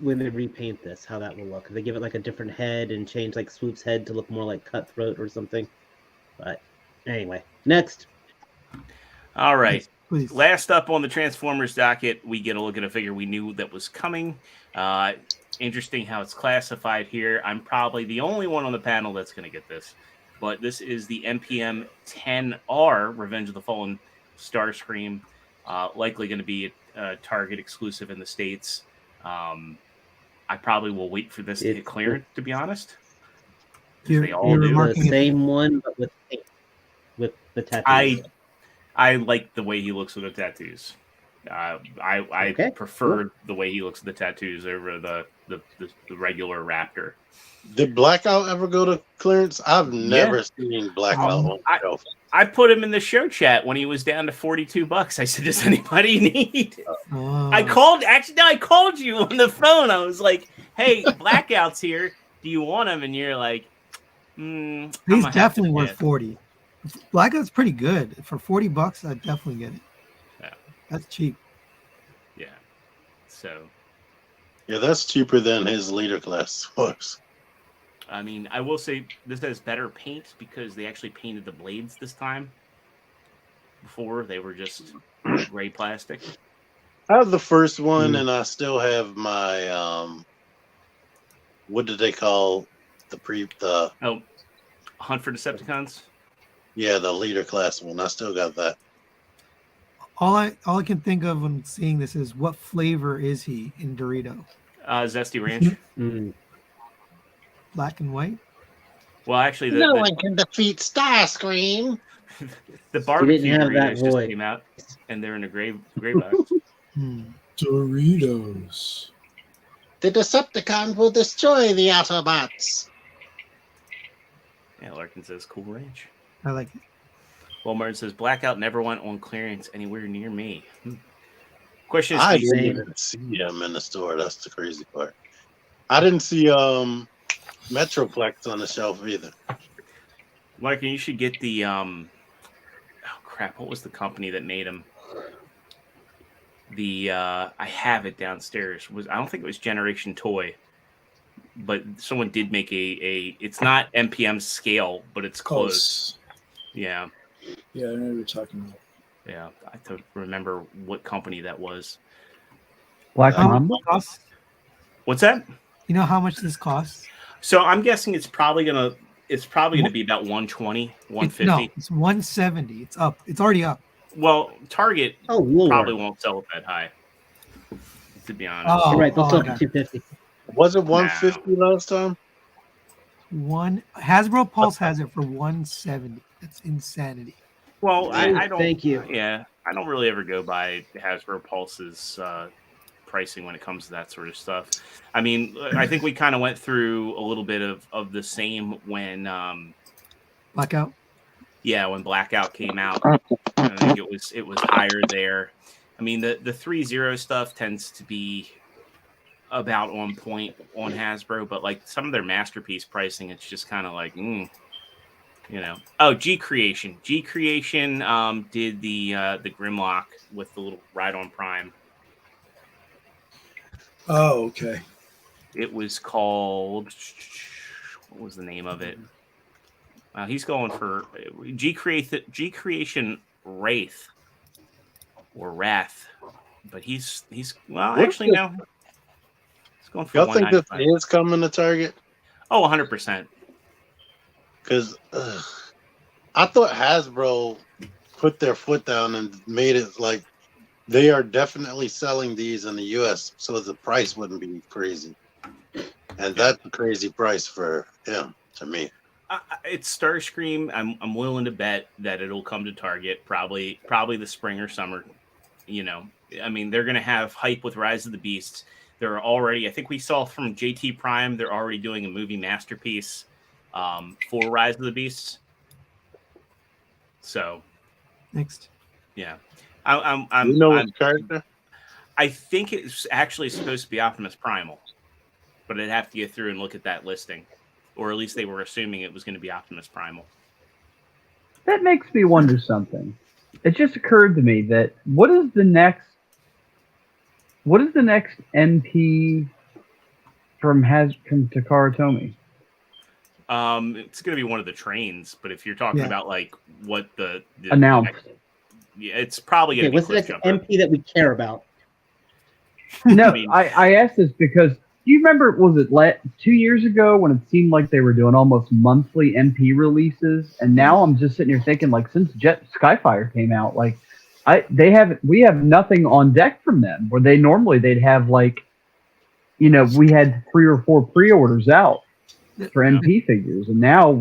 when they repaint this, how that will look. If they give it like a different head and change like Swoop's head to look more like Cutthroat or something. But anyway, next. All right. Please. Last up on the Transformers docket, we get a look at a figure we knew that was coming. Interesting how it's classified here. I'm probably the only one on the panel that's going to get this. But this is the MPM 10R, Revenge of the Fallen Starscream. Likely going to be a Target exclusive in the States. I probably will wait for this to get clearance, to be honest. They all do the same one, but with the tattoos. I like the way he looks with the tattoos. I Okay, prefer the way he looks at the tattoos over the regular Raptor. Did Blackout ever go to clearance? I've never seen Blackout on the shelf. I put him in the show chat when he was down to $42. I said, "Does anybody need?" I called you on the phone. I was like, "Hey, Blackout's here. Do you want him?" And you're like, "He's definitely worth 40. Blackout's pretty good for $40. I'd definitely get it. Yeah, that's cheap. Yeah, so yeah, that's cheaper than his leader class was. I mean, I will say this has better paint because they actually painted the blades this time. Before they were just gray plastic. I have the first one, and I still have my what did they call the Hunt for Decepticons? Yeah, the leader class one. I still got that. All I can think of when seeing this is what flavor is he in Dorito? Zesty Ranch. Black and white. Well, actually, no one can defeat Starscream. The barbecue Doritos just came out, and they're in a gray box. Doritos. The Decepticons will destroy the Autobots. Yeah, Larkin says, "Cool ranch." I like it. Well, Martin says, "Blackout never went on clearance anywhere near me." Question is, I didn't even see him in the store. That's the crazy part. I didn't see Metroplex on the shelf either. Larkin, you should get the oh crap! What was the company that made them? I have it downstairs. I don't think it was Generation Toy, but someone did make a. It's not MPM scale, but it's close. Yeah. Yeah, I know what you're talking about. Yeah, I don't remember what company that was. Black Mamba? What's that? You know how much this costs? So I'm guessing it's probably gonna be about 120, 150. No, it's 170. It's up. It's already up. Well, Target probably won't sell it that high. To be honest, you're right. They'll sell it for 250. Was it 150 last time? Hasbro Pulse has it for 170. That's insanity. Well, I don't. Thank you. Yeah, I don't really ever go by Hasbro Pulse's pricing when it comes to that sort of stuff. I mean, I think we kind of went through a little bit of the same when Blackout. Yeah, when Blackout came out, I think it was higher there. I mean, the 3.0 stuff tends to be about on point on Hasbro, but like some of their masterpiece pricing, it's just kind of like, you know. Oh, G Creation did the Grimlock with the little Ride-On Prime. Oh, okay. It was called, what was the name of it? He's going for G Creation Wraith or Wrath, but he's well, actually no. He's going for. Y'all think this is coming to Target? Oh, 100%. Because I thought Hasbro put their foot down and made it like they are definitely selling these in the U.S. so the price wouldn't be crazy, and that's a crazy price for him to me. It's Starscream. I'm willing to bet that it'll come to Target probably the spring or summer. You know, I mean, they're going to have hype with Rise of the Beasts. They're already, I think we saw from JT Prime, they're already doing a movie masterpiece for Rise of the So next, yeah, I'm you know what character? I think it's actually supposed to be Optimus Primal, but I'd have to get through and look at that listing, or at least they were assuming it was going to be Optimus Primal. That makes me wonder something. It just occurred to me that what is the next MP from Takara Tomy? It's going to be one of the trains, but if you're talking about like what the announced, yeah, it's probably going to be. What's the next MP that we care about? No, I asked this because do you remember, was it 2 years ago when it seemed like they were doing almost monthly MP releases, and now I'm just sitting here thinking like since Skyfire came out, like we have nothing on deck from them where they'd have like, you know, we had 3 or 4 pre-orders out for MP figures, and now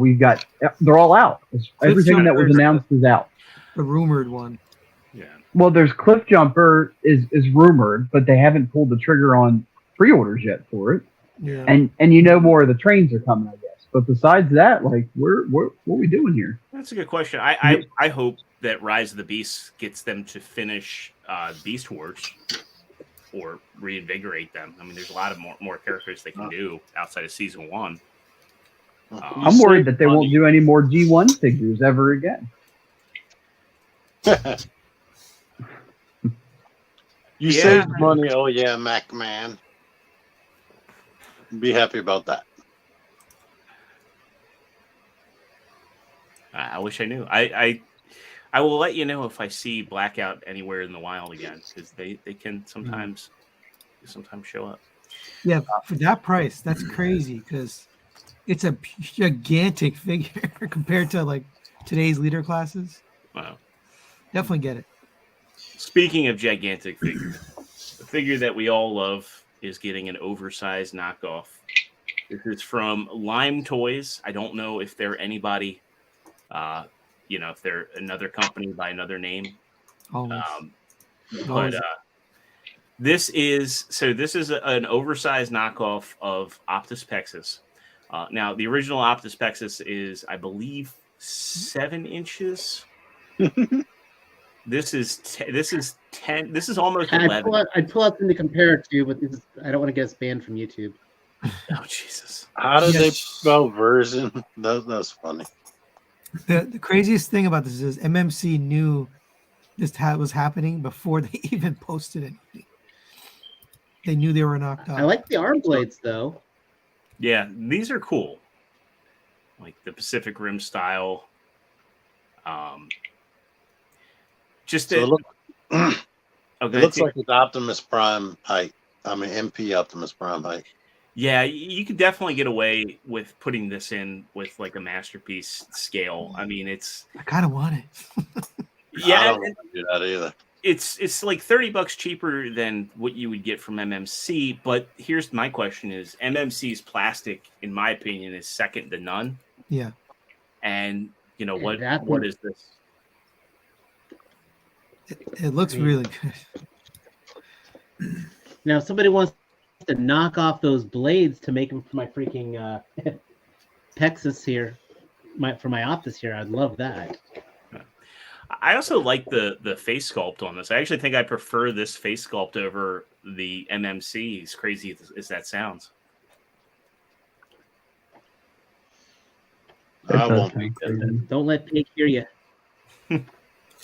they're all out. Everything that was announced is out. The rumored one. Yeah. Well, there's Cliff Jumper is rumored, but they haven't pulled the trigger on pre-orders yet for it. Yeah. And more of the trains are coming, I guess. But besides that, like, what are we doing here? That's a good question. I hope that Rise of the Beast gets them to finish Beast Wars or reinvigorate them. I mean, there's a lot of more characters they can do outside of season 1. I'm worried that they won't do any more G1 figures ever again. You saved money. Oh, yeah, Mac Man. Be happy about that. I wish I knew. I will let you know if I see Blackout anywhere in the wild again, because they can sometimes show up. Yeah, for that price, that's crazy because it's a gigantic figure compared to like today's leader classes. Wow. Definitely get it. Speaking of gigantic figures, the figure that we all love is getting an oversized knockoff. This is from Lime Toys. I don't know if they're anybody, if they're another company by another name. But this is an oversized knockoff of Optus Pexus. Now, the original Optus Pexus is, I believe, 7 inches. This is 10. This is almost 11. I'd pull out something to compare it to, but I don't want to get us banned from YouTube. Oh, Jesus. How did they spell version? That's funny. The craziest thing about this is MMC knew this was happening before they even posted anything. They knew they were knocked off. I like the arm blades, though. Yeah, these are cool. Like the Pacific Rim style. It looks like it's Optimus Prime height. I mean, MP Optimus Prime height. Yeah, you could definitely get away with putting this in with like a masterpiece scale. I mean, I kind of want it. Yeah, I don't want to do that either. It's like $30 cheaper than what you would get from MMC. But here's my question: is MMC's plastic, in my opinion, is second to none. Yeah. And what is this? It looks really good. Now, if somebody wants to knock off those blades to make them for my freaking Pexus here, for my Optus here, I'd love that. I also like the face sculpt on this. I actually think I prefer this face sculpt over the MMC, as crazy as that sounds. I won't be good. Don't let Pig hear you.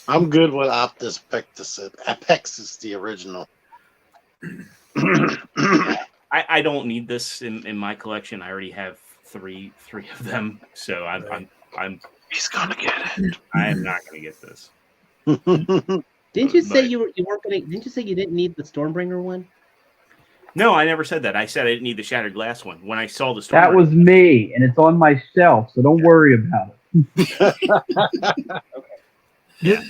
I'm good with Optus Pexus. Pexus, the original. I don't need this in my collection. I already have three of them, so I'm. He's gonna get it. I am not gonna get this. Didn't you say you weren't gonna? Didn't you say you didn't need the Stormbringer one? No, I never said that. I said I didn't need the Shattered Glass one. When I saw the Stormbringer, That was me, and it's on my shelf, so don't worry about it. Yeah.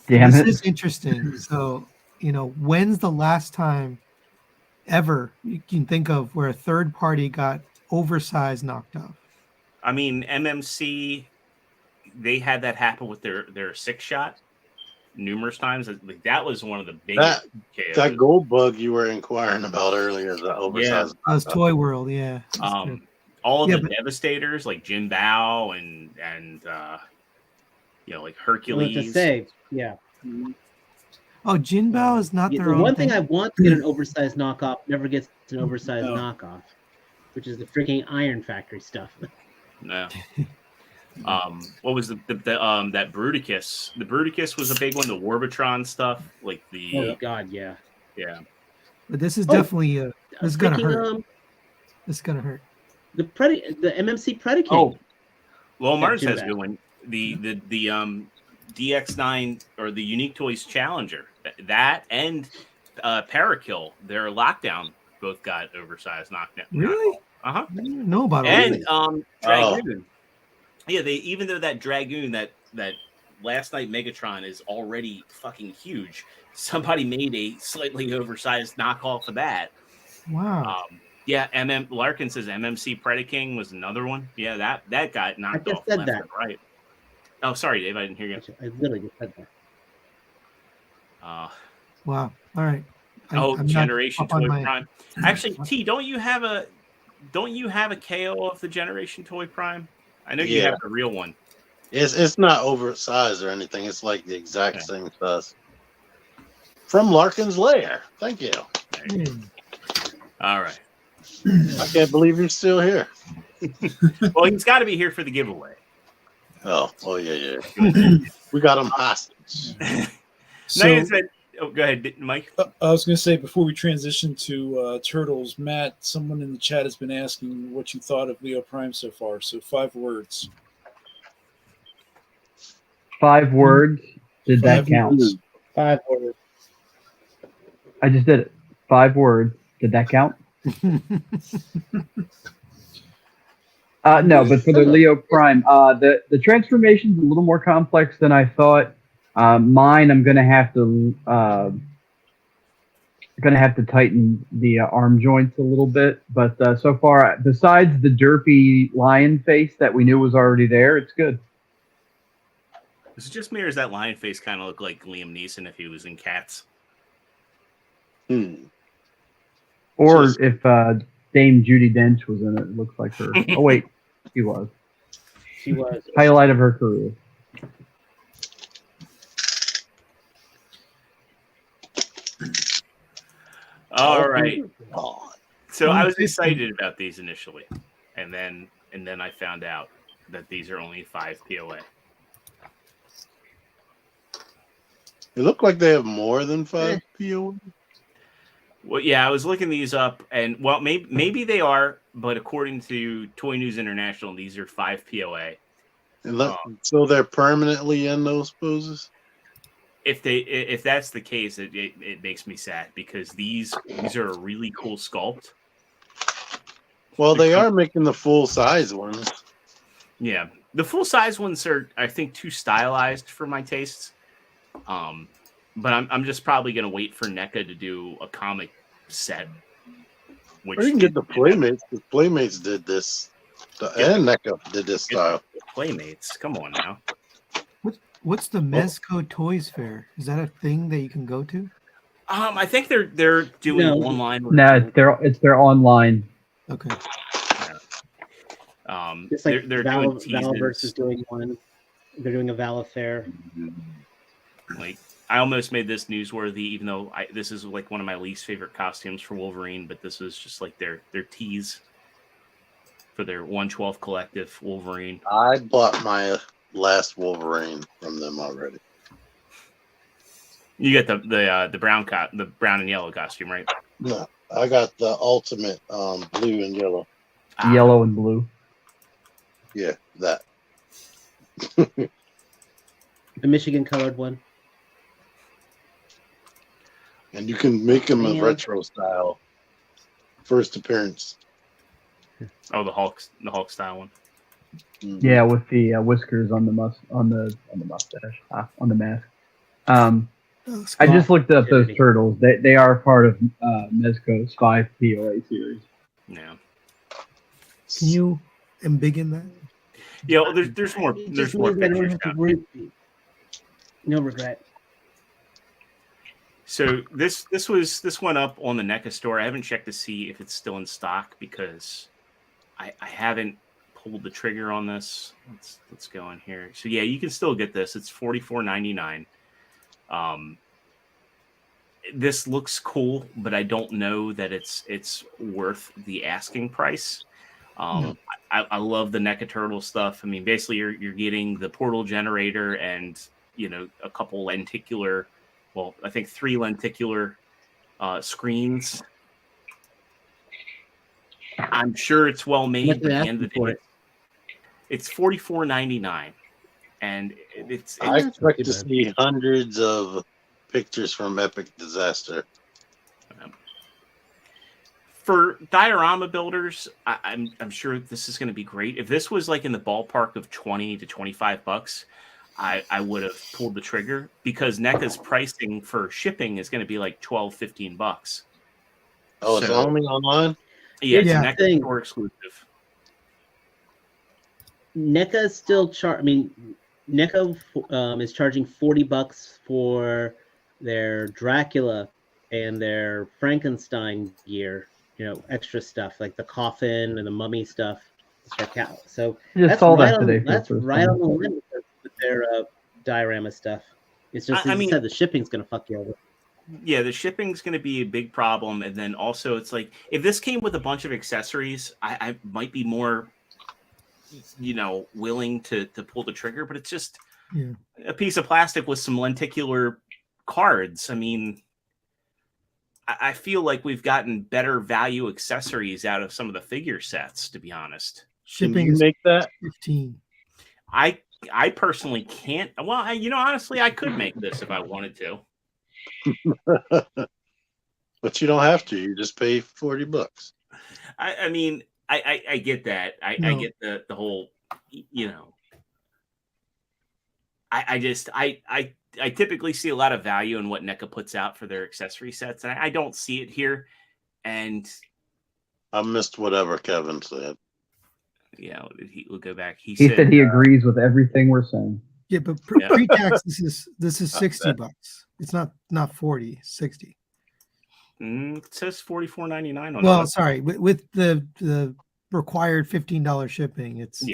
Damn This it. is interesting. So, when's the last time ever you can think of where a third party got oversized knocked off? I mean, MMC, they had that happen with their 6-shot numerous times. Like, that was one of the biggest. That gold bug you were inquiring about earlier is the oversized. That was Toy World, yeah. All of the Devastators, like Jin Bao and like Hercules. Well, to say, yeah. Oh, Jin Bao is not their the own one thing I want to get an oversized knockoff never gets an oversized knockoff, which is the freaking Iron Factory stuff. No. What was the that Bruticus? The Bruticus was a big one. The Warbatron stuff, like the. Oh God, yeah. Yeah. But this is definitely this is gonna hurt. This is gonna hurt. The MMC Predaking. Oh, well, Mars has a good one. The DX9 or the Unique Toys Challenger, that and Parakill, their Lockdown both got oversized knockdown. Really? Uh-huh. I didn't even know about it. And Dragoon. Yeah, even though that Dragoon, that last night Megatron is already fucking huge, somebody made a slightly oversized knockoff of that. Wow. Yeah, Larkin says MMC Predaking was another one. Yeah, that got knocked off left and right. Oh, sorry, Dave, I didn't hear you. I literally just said that. Wow. All right. I'm not Generation up on Toy my- Prime. Actually, T, don't you have a KO of the Generation Toy Prime? I know you Yeah. have the real one. It's not oversized or anything. It's like the exact Yeah. same size. From Larkin's Lair. Thank you. All right. I can't believe he's still here. Well, he's got to be here for the giveaway. Oh yeah. We got him hostage. So Go ahead, Mike. I was going to say, before we transition to Turtles, Matt, someone in the chat has been asking what you thought of Leo Prime so far. So 5 words. 5 words. Did that 5 count? words. 5 words. I just did it. 5 words. Did that count? No, but for the Leo Prime, the transformation's a little more complex than I thought. Mine, I'm gonna have to tighten the arm joints a little bit. But so far, besides the derpy lion face that we knew was already there, it's good. Is it just me, or does that lion face kind of look like Liam Neeson if he was in Cats? Or if Dame Judi Dench was in it, it looks like her. Oh wait, she was. She was. Highlight of her career. All right. So I was excited about these initially, and then I found out that these are only 5 POA. It looked like they have more than 5 POA. Well, yeah, I was looking these up, and well, maybe they are, but according to Toy News International, these are 5 POA. And so they're permanently in those poses. If that's the case, it makes me sad because these are a really cool sculpt. Well, they are making the full size ones. Yeah, the full size ones are, I think, too stylized for my tastes. But I'm just probably gonna wait for NECA to do a comic set. Or you can get the Playmates. The Playmates did this, and NECA did this style. Playmates, come on now. What's the Mezco Toys Fair? Is that a thing that you can go to? I think they're doing online. No, it's their online. Okay. It's like they're Valve, doing Valveverse is doing one. They're doing a Valve fair. Like, I almost made this newsworthy, even though this is like one of my least favorite costumes for Wolverine, but this was just like their tease for their 1/12 collective Wolverine. I bought my last Wolverine from them already. You get the brown and yellow costume, right? No, I got the ultimate blue and yellow. Yellow and blue. Yeah, that. The Michigan colored one. And you can make them a retro style. First appearance. Oh, the Hulk style one. Mm-hmm. Yeah, with the whiskers on the mustache, on the mask. I just looked up those turtles. They are part of Mezco's 5 POA series. Yeah. Can you embiggen that? Yeah, well, there's more pictures. No regret. So this went up on the NECA store. I haven't checked to see if it's still in stock because I haven't pulled the trigger on this. Let's go in here. So yeah, you can still get this. It's $44.99. This looks cool, but I don't know that it's worth the asking price. I love the NECA Turtle stuff. I mean, basically you're getting the portal generator and a couple lenticular. Well, I think 3 lenticular screens. I'm sure it's well made. At the end of the day, it's $44.99, and it's I expect to see hundreds of pictures from Epic Disaster. For diorama builders, I'm sure this is going to be great. If this was like in the ballpark of $20 to $25, I would have pulled the trigger because NECA's pricing for shipping is going to be like $12-15. Oh, it's only online? Yeah, it's NECA store exclusive. NECA is still NECA is charging $40 for their Dracula and their Frankenstein gear, extra stuff like the coffin and the mummy stuff. So I just that's saw right that today. That's right on the limit with their diorama stuff. It's just, as you said, the shipping's going to fuck you over. Yeah, the shipping's going to be a big problem. And then also it's like, if this came with a bunch of accessories, I might be more, willing to pull the trigger, but it's just a piece of plastic with some lenticular cards. I mean, I feel like we've gotten better value accessories out of some of the figure sets, to be honest. Shipping is make that 15. I personally can't. Well, honestly, I could make this if I wanted to. but you don't have to. You just pay $40. I mean, I get that. I get the whole, I typically see a lot of value in what NECA puts out for their accessory sets, and I don't see it here. And I missed whatever Kevin said. We'll go back. He said he agrees with everything we're saying. Yeah, but pre-tax, this is $60. It's not 40, 60. It says $44.99 on. Well, sorry, with the required $15 shipping, it's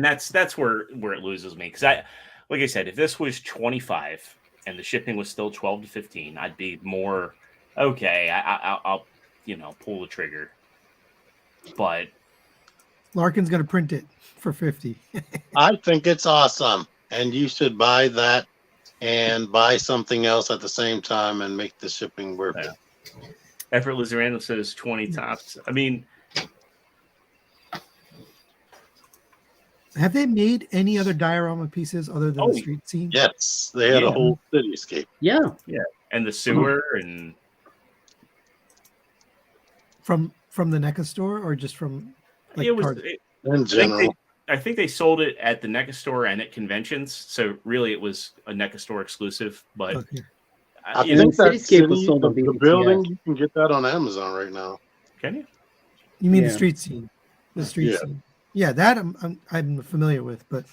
that's where it loses me, because like I said, if this was 25 and the shipping was still 12 to 15, I'd be more okay. I'll pull the trigger, but Larkin's going to print it for 50. I think it's awesome, and you should buy that and buy something else at the same time and make the shipping worth it. Effortless Random says 20 tops. I mean, have they made any other diorama pieces other than the street scene? Yes, they had a whole cityscape. Yeah, and the sewer and from the NECA store, or just from it was in general. I think they sold it at the NECA store and at conventions, so really it was a NECA store exclusive. But I think that Cityscape was sold on the building, you can get that on Amazon right now. Can you? You mean the street scene? The street scene. Yeah, that I'm familiar with, but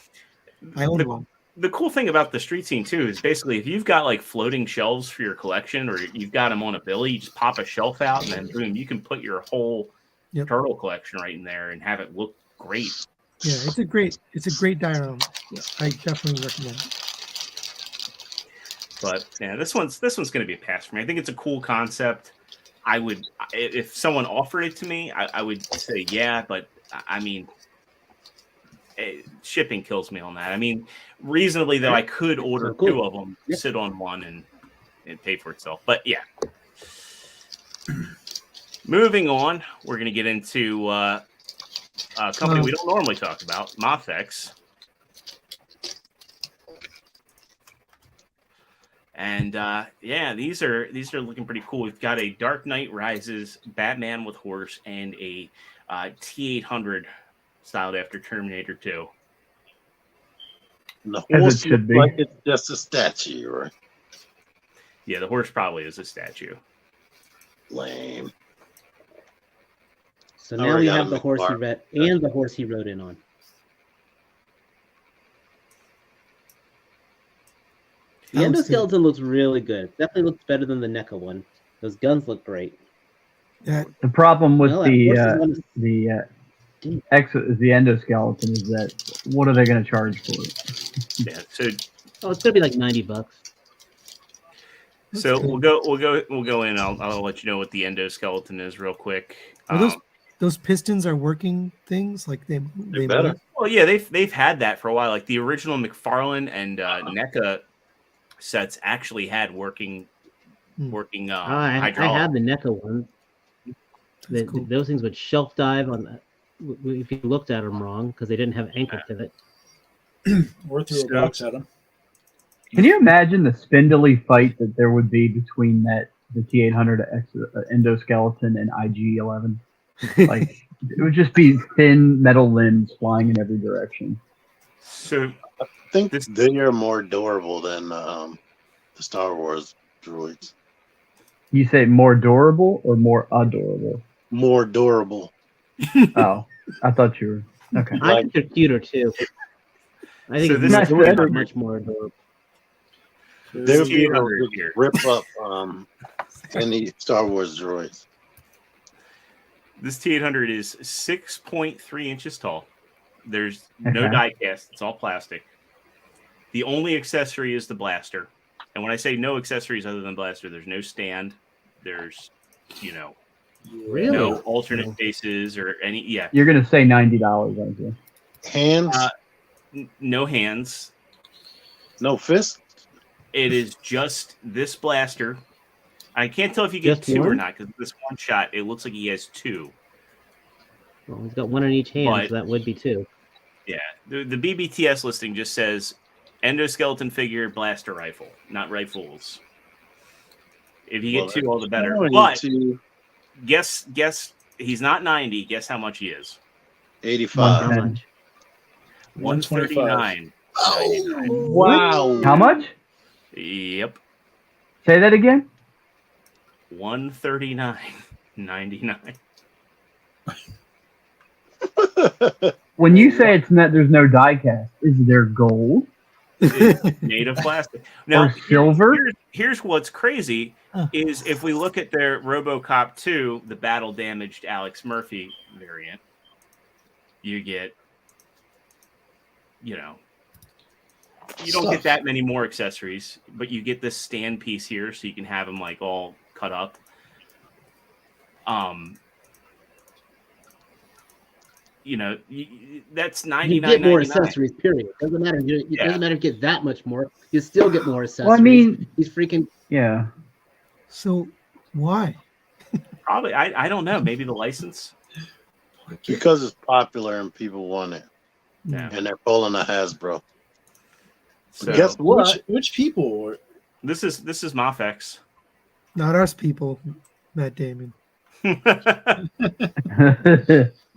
I own one. The cool thing about the street scene too is basically if you've got like floating shelves for your collection, or you've got them on a billy, you just pop a shelf out and then boom, you can put your whole turtle collection right in there and have it look great. Yeah, it's a great diorama. Yeah, I definitely recommend it. But yeah, this one's going to be a pass for me. I think it's a cool concept. I would, if someone offered it to me, I would say yeah, but I mean, shipping kills me on that. I mean, reasonably though, I could order two of them, sit on one, and pay for itself. But yeah. Moving on, we're going to get into a company we don't normally talk about, Mofex. And these are looking pretty cool. We've got a Dark Knight Rises Batman with horse and a T-800 styled after Terminator 2. And the horse should be like it's just a statue, right? Yeah, the horse probably is a statue. Lame. So now we have the horse he read and the horse he rode in on. The endoskeleton looks really good. Definitely looks better than the NECA one. Those guns look great. The problem with the endoskeleton is that what are they going to charge for it? Yeah, so it's gonna be like $90. So we'll go in. I'll let you know what the endoskeleton is real quick. Those pistons are working things, like they better. Well, yeah, they've had that for a while. Like the original McFarlane and NECA sets actually had working I had the NECA one. Cool. Those things would shelf dive on that if you looked at them wrong because they didn't have ankle pivot. Or threw a box at them. Can you imagine the spindly fight that there would be between the T-800 endoskeleton and IG-11? Like it would just be thin metal limbs flying in every direction. So I think they are more durable than the Star Wars droids. You say more durable or more adorable? More durable. Oh, I thought you were okay. I think they're cuter too. I think So this this is much more adorable. They would be able 800 to here. rip up any Star Wars droids. This T800 is 6.3 inches tall. There's no Okay. die cast. It's all plastic. The only accessory is the blaster. And when I say no accessories other than blaster, there's no stand. There's, Really? no alternate faces or any. Yeah. You're gonna say $90, aren't you? Hands, No hands. no fists. It is just this blaster. I can't tell if you get Just two or one? not because this one shot, it looks like he has two. Well, he's got one in each hand, But- so that would be two. Yeah. The BBTS listing just says endoskeleton figure, blaster rifle, not rifles. If you get two, all the better. But guess he's not 90. Guess how much he is? 85. How much? 139. Wow. How much? Yep. Say that again. 139.99. When you say it's not, there's no die cast. Is there gold It's made of plastic. Now, or silver? here's what's crazy is if we look at their RoboCop 2, the battle damaged Alex Murphy variant, you get, you don't get that many more accessories, but you get this stand piece here so you can have them like all cut up. That's You $99.99. get more accessories, period. Doesn't matter. It doesn't matter if you get that much more. You still get more accessories. Well, I mean, he's freaking. yeah. So why? Probably, I don't know. Maybe the license. Because it's popular and people want it. Yeah. And they're pulling a Hasbro. So Guess what? Which people? this is Mafex. Not us people, Matt Damon.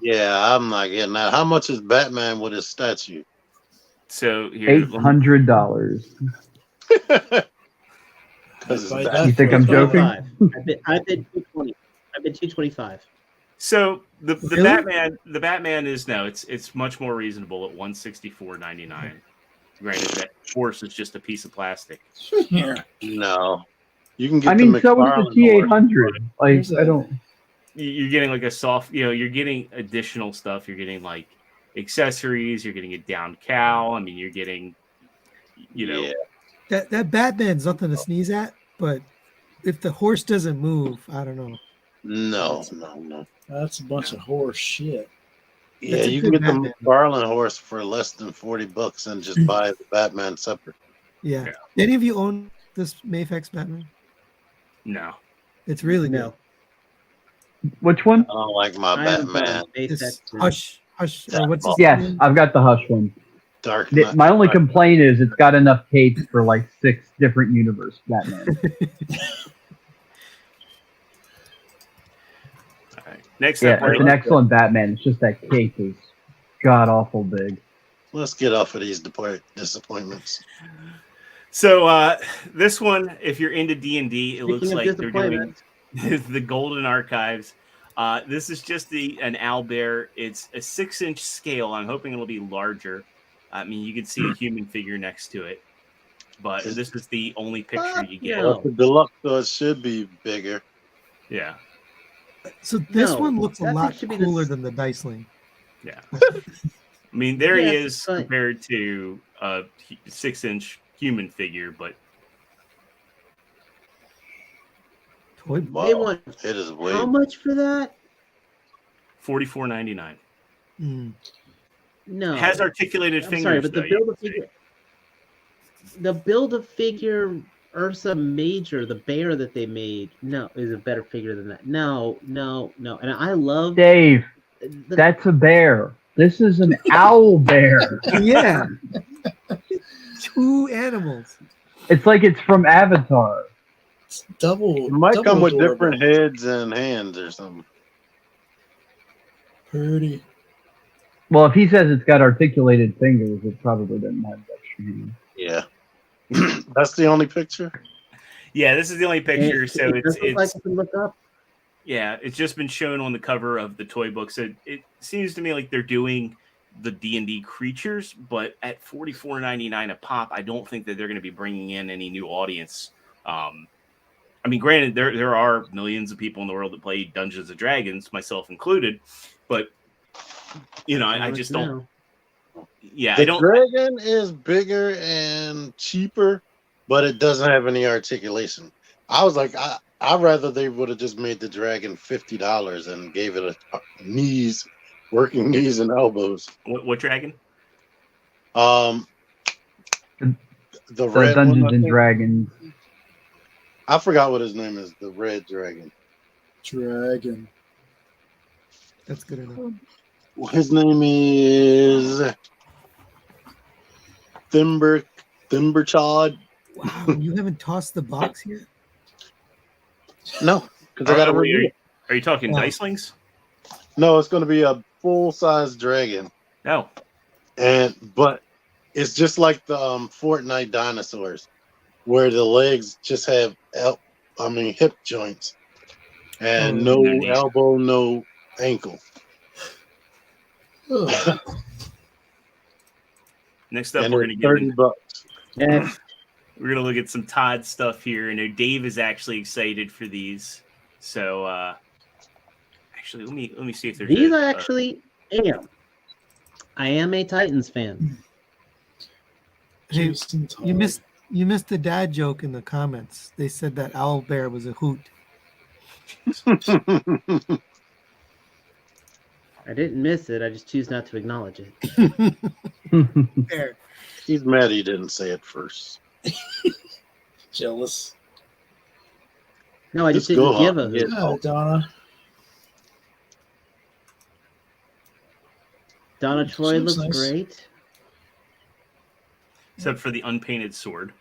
Yeah, I'm not getting that. How much is Batman with his statue? So here, $800. Because it's Buy Batman. You think I'm joking? I bid 220. I bid 225. so the Really? Batman is it's much more reasonable at $164.99. Granted, that horse is just a piece of plastic. Yeah. No. You can get I mean, the so is McFarlane the horse. T800. Like, Here's I don't. You're getting like a soft, you're getting additional stuff. You're getting like accessories. You're getting a down cow. I mean, you're getting, Yeah. That Batman's nothing to sneeze at, but if the horse doesn't move, I don't know. No. That's a bunch of horse shit. Yeah, That's a you can good get the Batman. McFarlane horse for less than $40 and just buy the Batman separate. Yeah. Yeah. Any of you own this Mafex Batman? no. It's really No. Which one? I don't like my I haven't Batman. done good. SpaceX. This Hush, what's his Yes, name? I've got the Hush one. Dark Knight. My only complaint is it's got enough capes for like 6 different universe Batman. All right. Next Yeah, up, it's an excellent Batman. It's just that cape is god awful big. Let's get off of these disappointments. so this one, if you're into D&D, it looks Speaking of like they're doing disappointments. the Golden Archives. This is just an owlbear. It's a 6-inch scale. I'm hoping it'll be larger. I mean, you can see a human figure next to it, but this is the only picture you get. No. Well, the deluxe, so it should be bigger. Yeah, So this No, one looks a that lot should be the cooler s- than the Diceling. yeah. I mean, there he Yes, is but- compared to a 6-inch human figure, but Toy Wow. They want It is way. how much for that? $44.99. Mm. No. Has articulated I'm fingers. sorry, but though, the build a figure Ursa Major, the bear that they made, no, is a better figure than that. No. And I love Dave, the, that's a bear. This is an owl bear. Yeah. Two animals. It's like it's from Avatar. It's double. It might double come with adorable. different heads and hands or something. Pretty. Well, if he says it's got articulated fingers, it probably doesn't have extra hands. Yeah. That's the only picture? Yeah, this is the only picture. it, So it does look like it's you can look up. yeah, it's just been shown on the cover of the toy book. So it seems to me like they're doing the D&D creatures, but at $44.99 a pop, I don't think that they're going to be bringing in any new audience. I mean, granted, there are millions of people in the world that play Dungeons and Dragons, myself included, but I just don't. Yeah, the I don't. dragon is bigger and cheaper, but it doesn't have any articulation. I was like, I'd rather they would have just made the dragon $50 and gave it working knees and elbows. What dragon? The The red Dungeons one, I and think. Dragons. I forgot what his name is. The red dragon. Dragon. That's good enough. His name is Thimberchod. Wow, you haven't tossed the box yet? No, because I got to review. Are you talking Wow. Dicelings? No, it's going to be a full-size dragon, No. but it's just like the Fortnite dinosaurs, where the legs just have hip joints, and no neat. elbow, no ankle. Ugh. Next up, And we're it's going to get $30. Next. We're gonna look at some Todd stuff here. I know Dave is actually excited for these. So actually, let me see if there's These I actually am. I am a Titans fan. Hey, Jason you Todd. missed the dad joke in the comments. They said that owl bear was a hoot. I didn't miss it. I just choose not to acknowledge it. Bear. He's mad he didn't say it first. Jealous. No, I just Just go didn't give a on, hoot. yeah. Oh, Donna. Donna Troy Looks looks nice. great. except for the unpainted sword.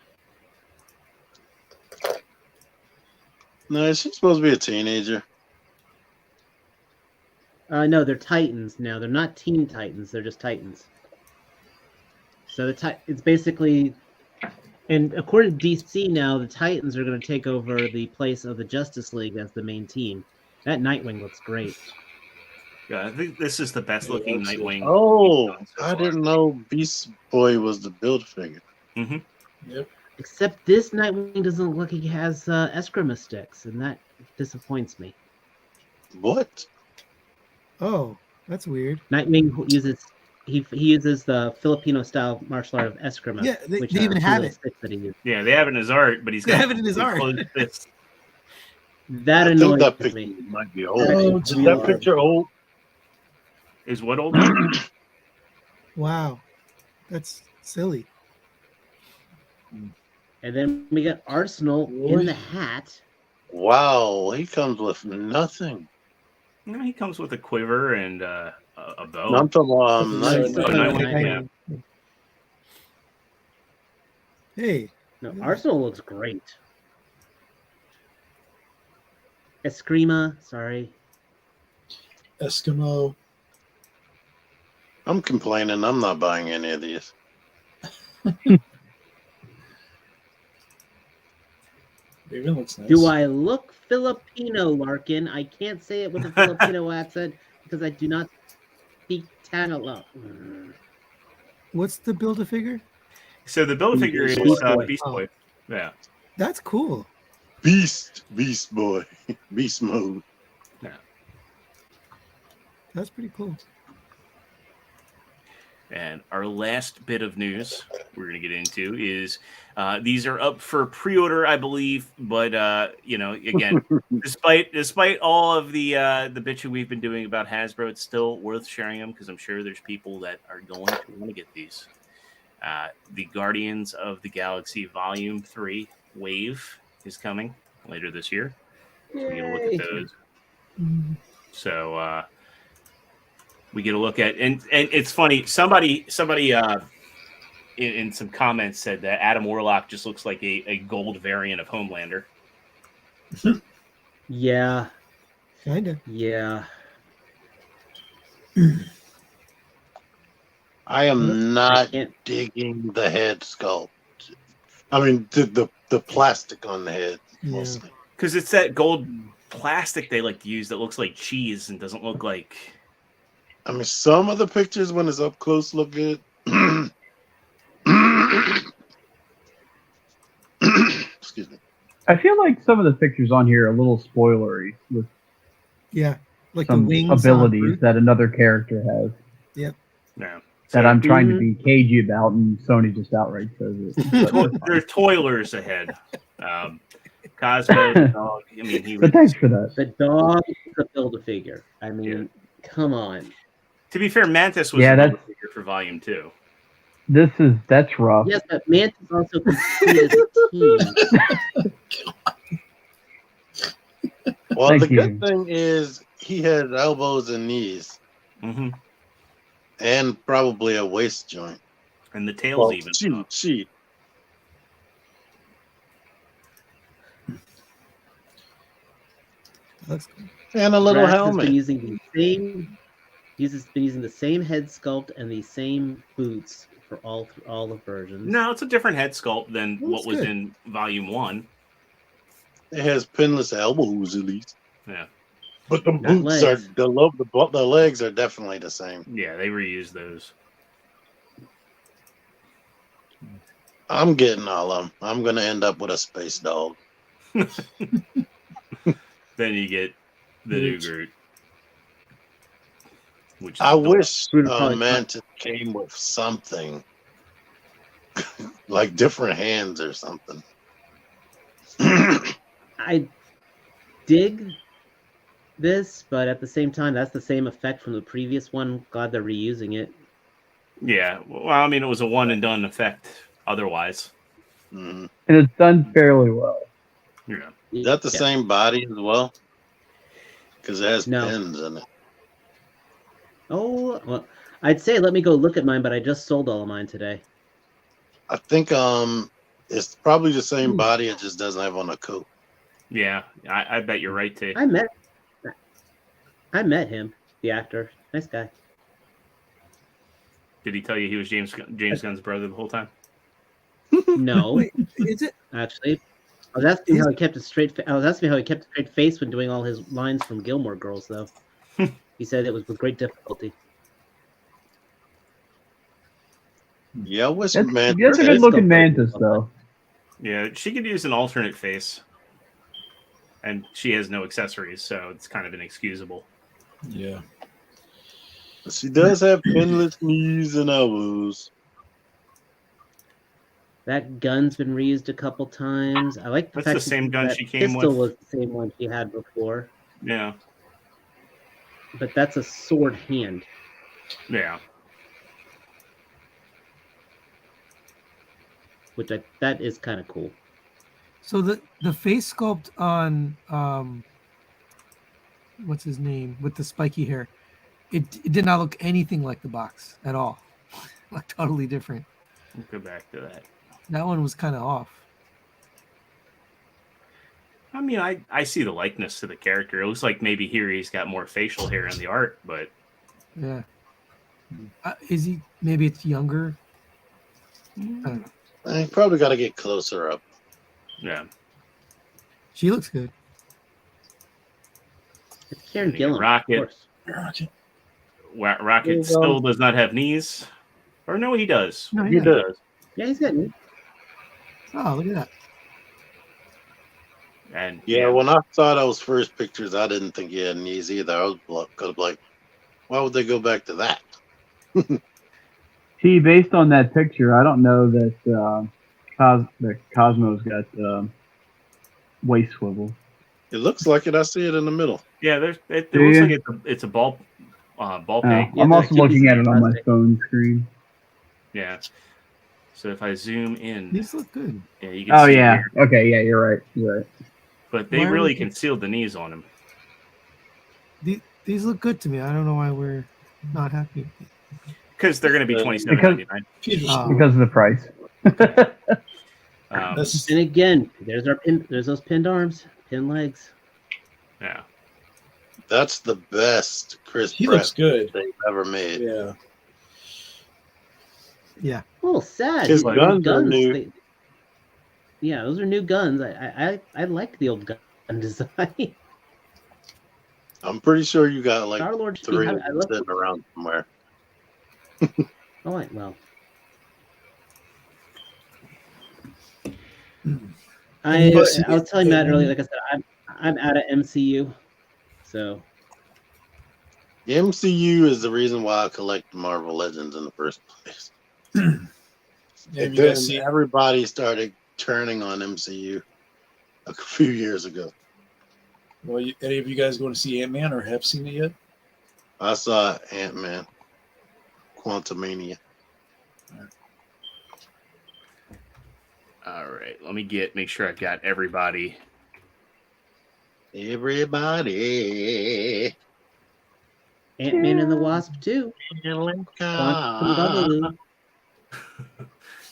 No, she's supposed to be a teenager. No, they're Titans now. They're not Teen Titans. They're just Titans. So it's basically, and according to DC now, the Titans are going to take over the place of the Justice League as the main team. That Nightwing looks great. Yeah, I think this is the best looking that's it. Nightwing. Oh, we've done so I far. didn't know Beast Boy was the Build-A-Figure. Yep. Except this Nightwing doesn't look like he has Eskrima sticks, and that disappoints me. What? Oh, that's weird. Nightwing uses he uses the Filipino style martial art of Eskrima. Yeah, they which even are two have little it. sticks that he uses. Yeah, they have it in his art, but he's They got have it in his art. closed fists. That I think annoys that picture me. might be old. Oh, Is that picture old? Is what old? Wow, that's silly. And then we got Arsenal Boy. in the hat. Wow, he comes with nothing. No, he comes with a quiver and a bow. I'm talking Sorry, Nightwing. Nightwing, yeah. Hey, No, Arsenal looks great. Eskrima, sorry. Eskimo. I'm complaining. I'm not buying any of these. Even looks nice. Do I look Filipino, Larkin? I can't say it with a Filipino accent because I do not speak Tagalog. what's the Build-A-Figure? So the Build-A-Figure is Beast Boy. Beast Boy. Yeah. That's cool. Beast Boy, Beast Mode. That's pretty cool. And our last bit of news we're going to get into is these are up for pre-order, I believe. But again, despite all of the bitching we've been doing about Hasbro, it's still worth sharing them because I'm sure there's people that are going to want to get these. The Guardians of the Galaxy Volume 3 Wave is coming later this year. So we get a look at those. So we get a look at, and it's funny. Somebody in some comments said that Adam Warlock just looks like a gold variant of Homelander. Yeah, Kinda. yeah. I am not can't- digging the head sculpt. I mean, the plastic on the head Yeah. mostly. Because it's that gold plastic they like to use that looks like cheese and doesn't look like. I mean, some of the pictures when it's up close look good. Excuse me. I feel like some of the pictures on here are a little spoilery with Yeah, like some the wings abilities on Groot. that another character has Yeah. that I'm trying to Mhm. be cagey about, and Sony just outright says it. But, There's toilers ahead. Cosmo the dog. I mean, he was. but thanks for that. The dog is a build-a-figure. I mean, come on. To be fair, Mantis was Yeah, a that's- build-a-figure for Volume 2. That's rough. Yes, but Mantis also competed as a team. Well, Thank the you. good thing is he had elbows and knees, Mm-hmm. and probably a waist joint. And the tail's Well, even. cheat. Looks good. And a little Drax has helmet. been using the same. He's been using the same head sculpt and the same boots for all the versions. No, it's a different head sculpt than Well, what it's was good. in Volume 1. It has pinless elbows at least. Yeah. But the Not boots are legs. the legs are definitely the same. Yeah, they reused those. I'm getting all of them. I'm gonna end up with a space dog. Then you get the new Groot. Which is I adorable. wish Groot would probably Mantis came with something like different hands or something. I dig this, but at the same time, that's the same effect from the previous one. Glad they're reusing it. Yeah. Well, I mean, it was a one and done effect otherwise. Mhm. And it's done fairly well. Yeah. Is that the Yeah. same body as well? Because it has No. pins in it. Oh, well, I'd say let me go look at mine, but I just sold all of mine today. I think it's probably the same Ooh. body. It just doesn't have on a coat. Yeah. I bet you're right, T. I met him, the actor. Nice guy. Did he tell you he was James Gunn's brother the whole time? No, Wait, is it? actually, I was asking how he kept a straight. I was asking how he kept a straight face when doing all his lines from Gilmore Girls, though. He said it was with great difficulty. Yeah, I wish That's Mantis. a good looking Mantis, Mantis. though. Yeah, she could use an alternate face. And she has no accessories, so it's kind of inexcusable. Yeah. She does have pinless knees and elbows. That gun's been reused a couple times. I like the That's fact the same gun that she came pistol with. was the same one she had before, Yeah. but that's a sword hand. Yeah. Which that is kind of cool. So the face sculpt on what's his name with the spiky hair, it did not look anything like the box at all. Like totally different. We'll go back to that. That one was kind of off. I mean, I see the likeness to the character. It looks like maybe here he's got more facial hair in the art, but Yeah. Is he? Maybe it's younger. I don't know. You probably got to get closer up. yeah. She looks good. It's Karen And you got Gillan, Rocket. of course. Rocket still does not have knees. Or no, he does. No, he yeah. does. Yeah, he's got me. Oh, look at that. And Yeah, when I saw those first pictures, I didn't think he had knees either. I was kind of like, why would they go back to that? See, based on that picture, I don't know that Cosmo's got waist swivel. It looks like it. I see it in the middle. yeah, it Do looks you? like it's a ball Oh, peg. Yeah, I'm they're also looking keeping at it on my plastic. phone screen. Yeah. So if I zoom in, These look good. yeah, you can Oh see yeah, here. okay, yeah, you're right. You're right. But they Why are really they- concealed the knees on him. These look good to me. I don't know why we're not happy. Because they're going to be Because- $27.99. Oh. Because of the price. That's And again, there's those pinned arms, pinned legs. Yeah. That's the best Chris he Pratt looks good. they've ever made. Yeah. Yeah. Oh, sad. His Those guns are new. Yeah, those are new guns. I like the old gun design. I'm pretty sure you got like Star-Lord, 3 I of them love sitting around somewhere. Oh, wait, well. I was telling Matt earlier, like I said, I'm out of MCU, so The MCU is the reason why I collect Marvel Legends in the first place. And then everybody started turning on MCU a few years ago. Well, any of you guys going to see Ant-Man or have seen it yet? I saw Ant-Man, Quantumania. All right, let me make sure I've got everybody. Everybody. Ant-Man and the Wasp too.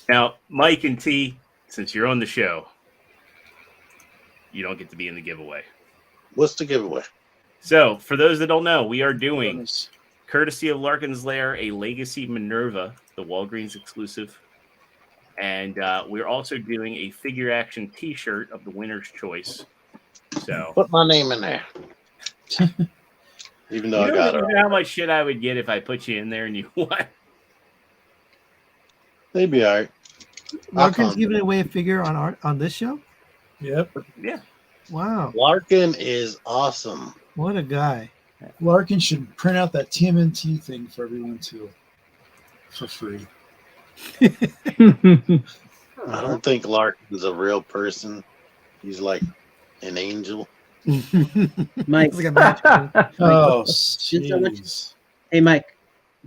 Now, Mike and T, since you're on the show, you don't get to be in the giveaway. What's the giveaway? So, for those that don't know, we are doing, courtesy of Larkin's Lair, a Legacy Minerva, the Walgreens exclusive. And we're also doing a figure action T-shirt of the winner's choice. So put my name in there. Even though I got it. You know how much shit I would get if I put you in there and you won? They'd be all right. Larkin's giving away a figure on this show? Yep. Yeah. Wow. Larkin is awesome. What a guy. Larkin should print out that TMNT thing for everyone too, for free. I don't think Larkin's a real person. He's like an angel. Mike. Oh, jeez. Hey, Mike,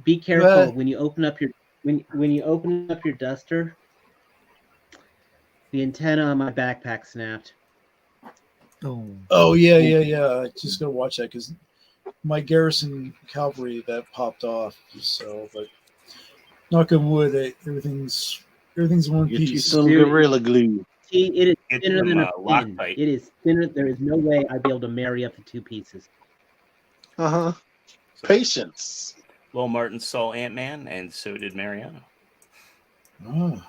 be careful when you open up your when you open up your duster. The antenna on my backpack snapped. Oh yeah. I just gotta watch that because my Garrison Cavalry that popped off. So, but knock on wood, everything's in one Get piece. you some Gorilla Glue. See, it is thinner than a pin. Loctite. It is thinner. There is no way I'd be able to marry up the two pieces. Patience. Will Martin saw Ant-Man, and so did Mariano. Oh.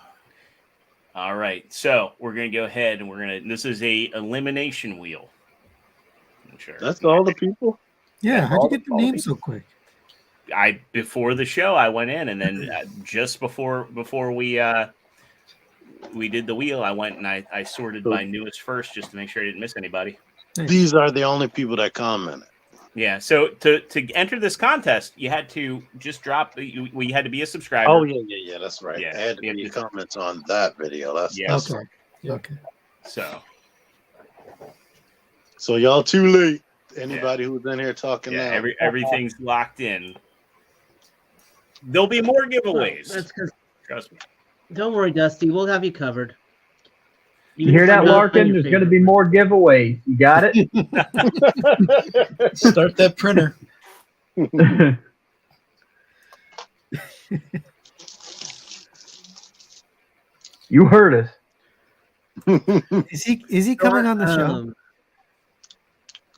All right, so we're gonna go ahead and this is a elimination wheel. Sure. That's all the people. Yeah, how'd you get the name so quick? Before the show, I went in, and then just before we did the wheel, I went and I sorted my newest first just to make sure I didn't miss anybody. These are the only people that commented. Yeah, so to enter this contest, you had to just drop. You had to be a subscriber. Oh yeah, that's right. Yeah, I had to be comments on that video. That's okay. Right. Okay. So y'all too late. Anybody who's in here talking now, everything's locked in. There'll be more giveaways. That's because trust me. Don't worry, Dusty. We'll have you covered. You hear that, Larkin? There's going to be more giveaways. You got it? Start that printer. You heard us. Is he coming on the show?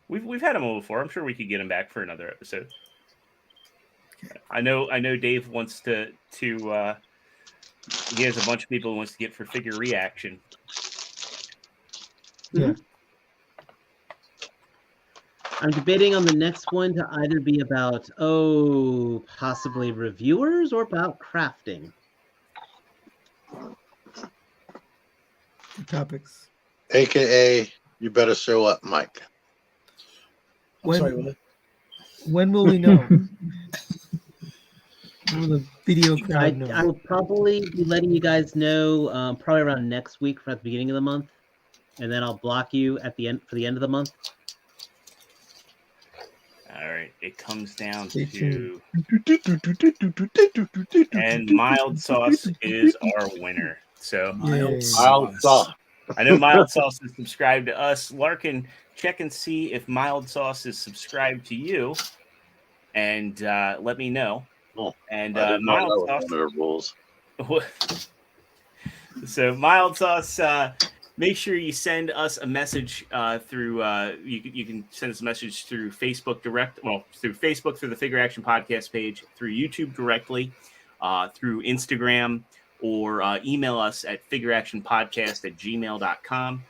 We've had him on before. I'm sure we could get him back for another episode. I know Dave wants to he has a bunch of people he wants to get for figure reaction. Yeah. I'm debating on the next one to either be about possibly reviewers or about crafting. Topics. AKA, you better show up, Mike. When will we know? When will the video crowd know? I will probably be letting you guys know probably around next week at the beginning of the month, and then I'll block you at the end for the end of the month. All right, it comes down to and Mild Sauce is our winner. So Mild Sauce. I know Mild Sauce is subscribed to us. Larkin, check and see if Mild Sauce is subscribed to you, and let me know. Oh, and Mild Sauce. So Mild Sauce, make sure you send us a message through. You can send us a message through Facebook through Facebook through the Figure Action Podcast page, through YouTube directly, through Instagram, or email us at figureactionpodcast@gmail.com.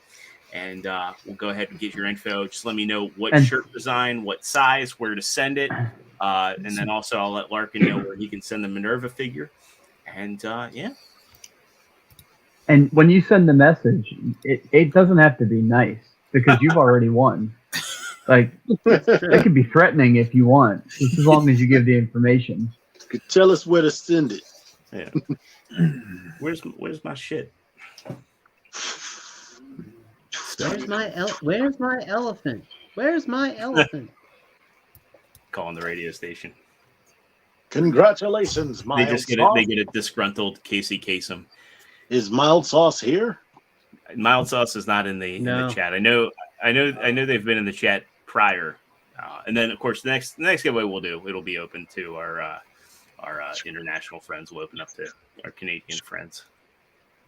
and we'll go ahead and get your info. Just let me know what And- shirt design, what size, where to send it, and then also I'll let Larkin know where he can send the Minerva figure. And yeah. And when you send the message, it doesn't have to be nice because you've already won. Like, it could be threatening if you want, just as long as you give the information. Could tell us where to send it. Yeah. Where's my shit? Where's my elephant? Where's my elephant? Calling the radio station. Congratulations, Mild They Sauce. get a disgruntled Casey Kasem. Is Mild Sauce here? Mild Sauce is not in the chat. I know they've been in the chat prior, and then of course the next giveaway it'll be open to our international friends. We'll open up to our Canadian friends,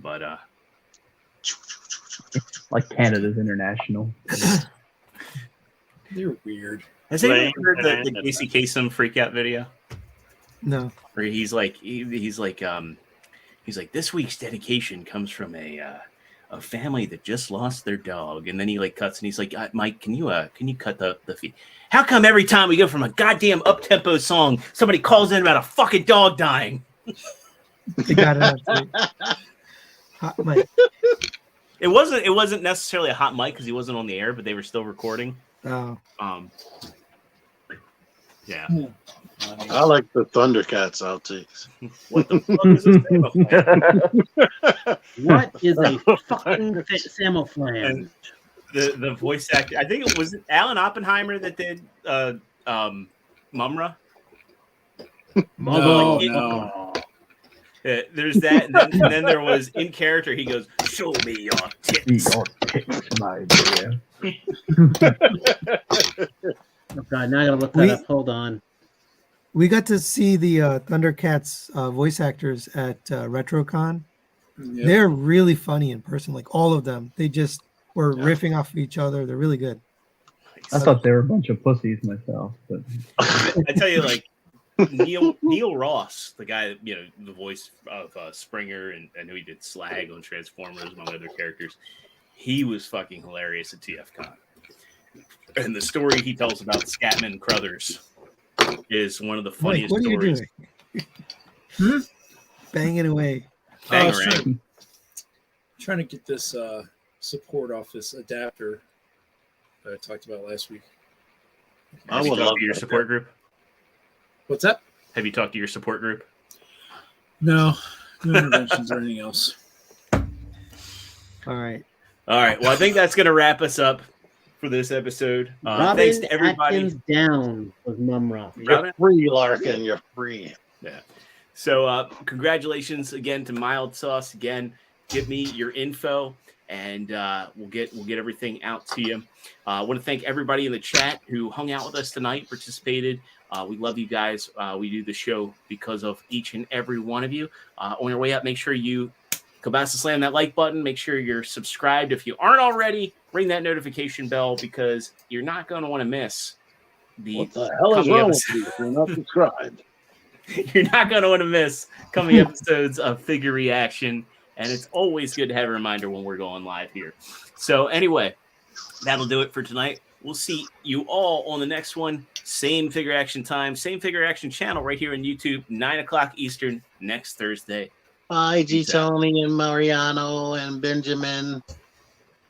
but Like Canada's international. They're weird. has anyone heard the Casey Kasem freak out video? No. Where he's like this week's dedication comes from a family that just lost their dog, and then he like cuts and he's like, Mike, can you cut the feed? How come every time we go from a goddamn up tempo song, somebody calls in about a fucking dog dying? They got it out. Hot mic. It wasn't necessarily a hot mic because he wasn't on the air, but they were still recording. Oh. Yeah. I like the Thundercats outtakes. What the fuck is this? What is a fucking Samoflam? And the voice actor, I think it was Alan Oppenheimer that did Mumra. No. There's that, and then there was in character. He goes, "Show me your tits." Your tits, my dear. Oh God, now I gotta look that up. Hold on. We got to see the Thundercats voice actors at RetroCon. Yep. They're really funny in person, like all of them. They just were riffing off of each other. They're really good. I thought they were a bunch of pussies myself, but I tell you, like Neil Ross, the guy, the voice of Springer and who he did Slag on Transformers, among other characters. He was fucking hilarious at TFCon. And the story he tells about Scatman Crothers is one of the funniest Mike, what stories. Are you doing? Banging away. Trying to get this support off this adapter that I talked about last week. Have you talked to your support group? What's that? Have you talked to your support group? No interventions or anything else. All right. Well, I think that's going to wrap us up for this episode. Robin Thanks to everybody. Atkins down with Mumra. You're free, Larkin. You're free. Yeah. So congratulations again to Mild Sauce. Again, give me your info, and we'll get everything out to you. I want to thank everybody in the chat who hung out with us tonight, participated. We love you guys. We do the show because of each and every one of you. On your way up, make sure you go slam that like button. Make sure you're subscribed. If you aren't already, ring that notification bell because you're not going to want to miss What the hell is wrong with you if you're not subscribed? You're not going to want to miss coming episodes of Figure Reaction. And it's always good to have a reminder when we're going live here. So anyway, that'll do it for tonight. We'll see you all on the next one. Same Figure Action time, same Figure Action channel right here on YouTube, 9 o'clock Eastern next Thursday. Bye, G. Tony and Mariano and Benjamin.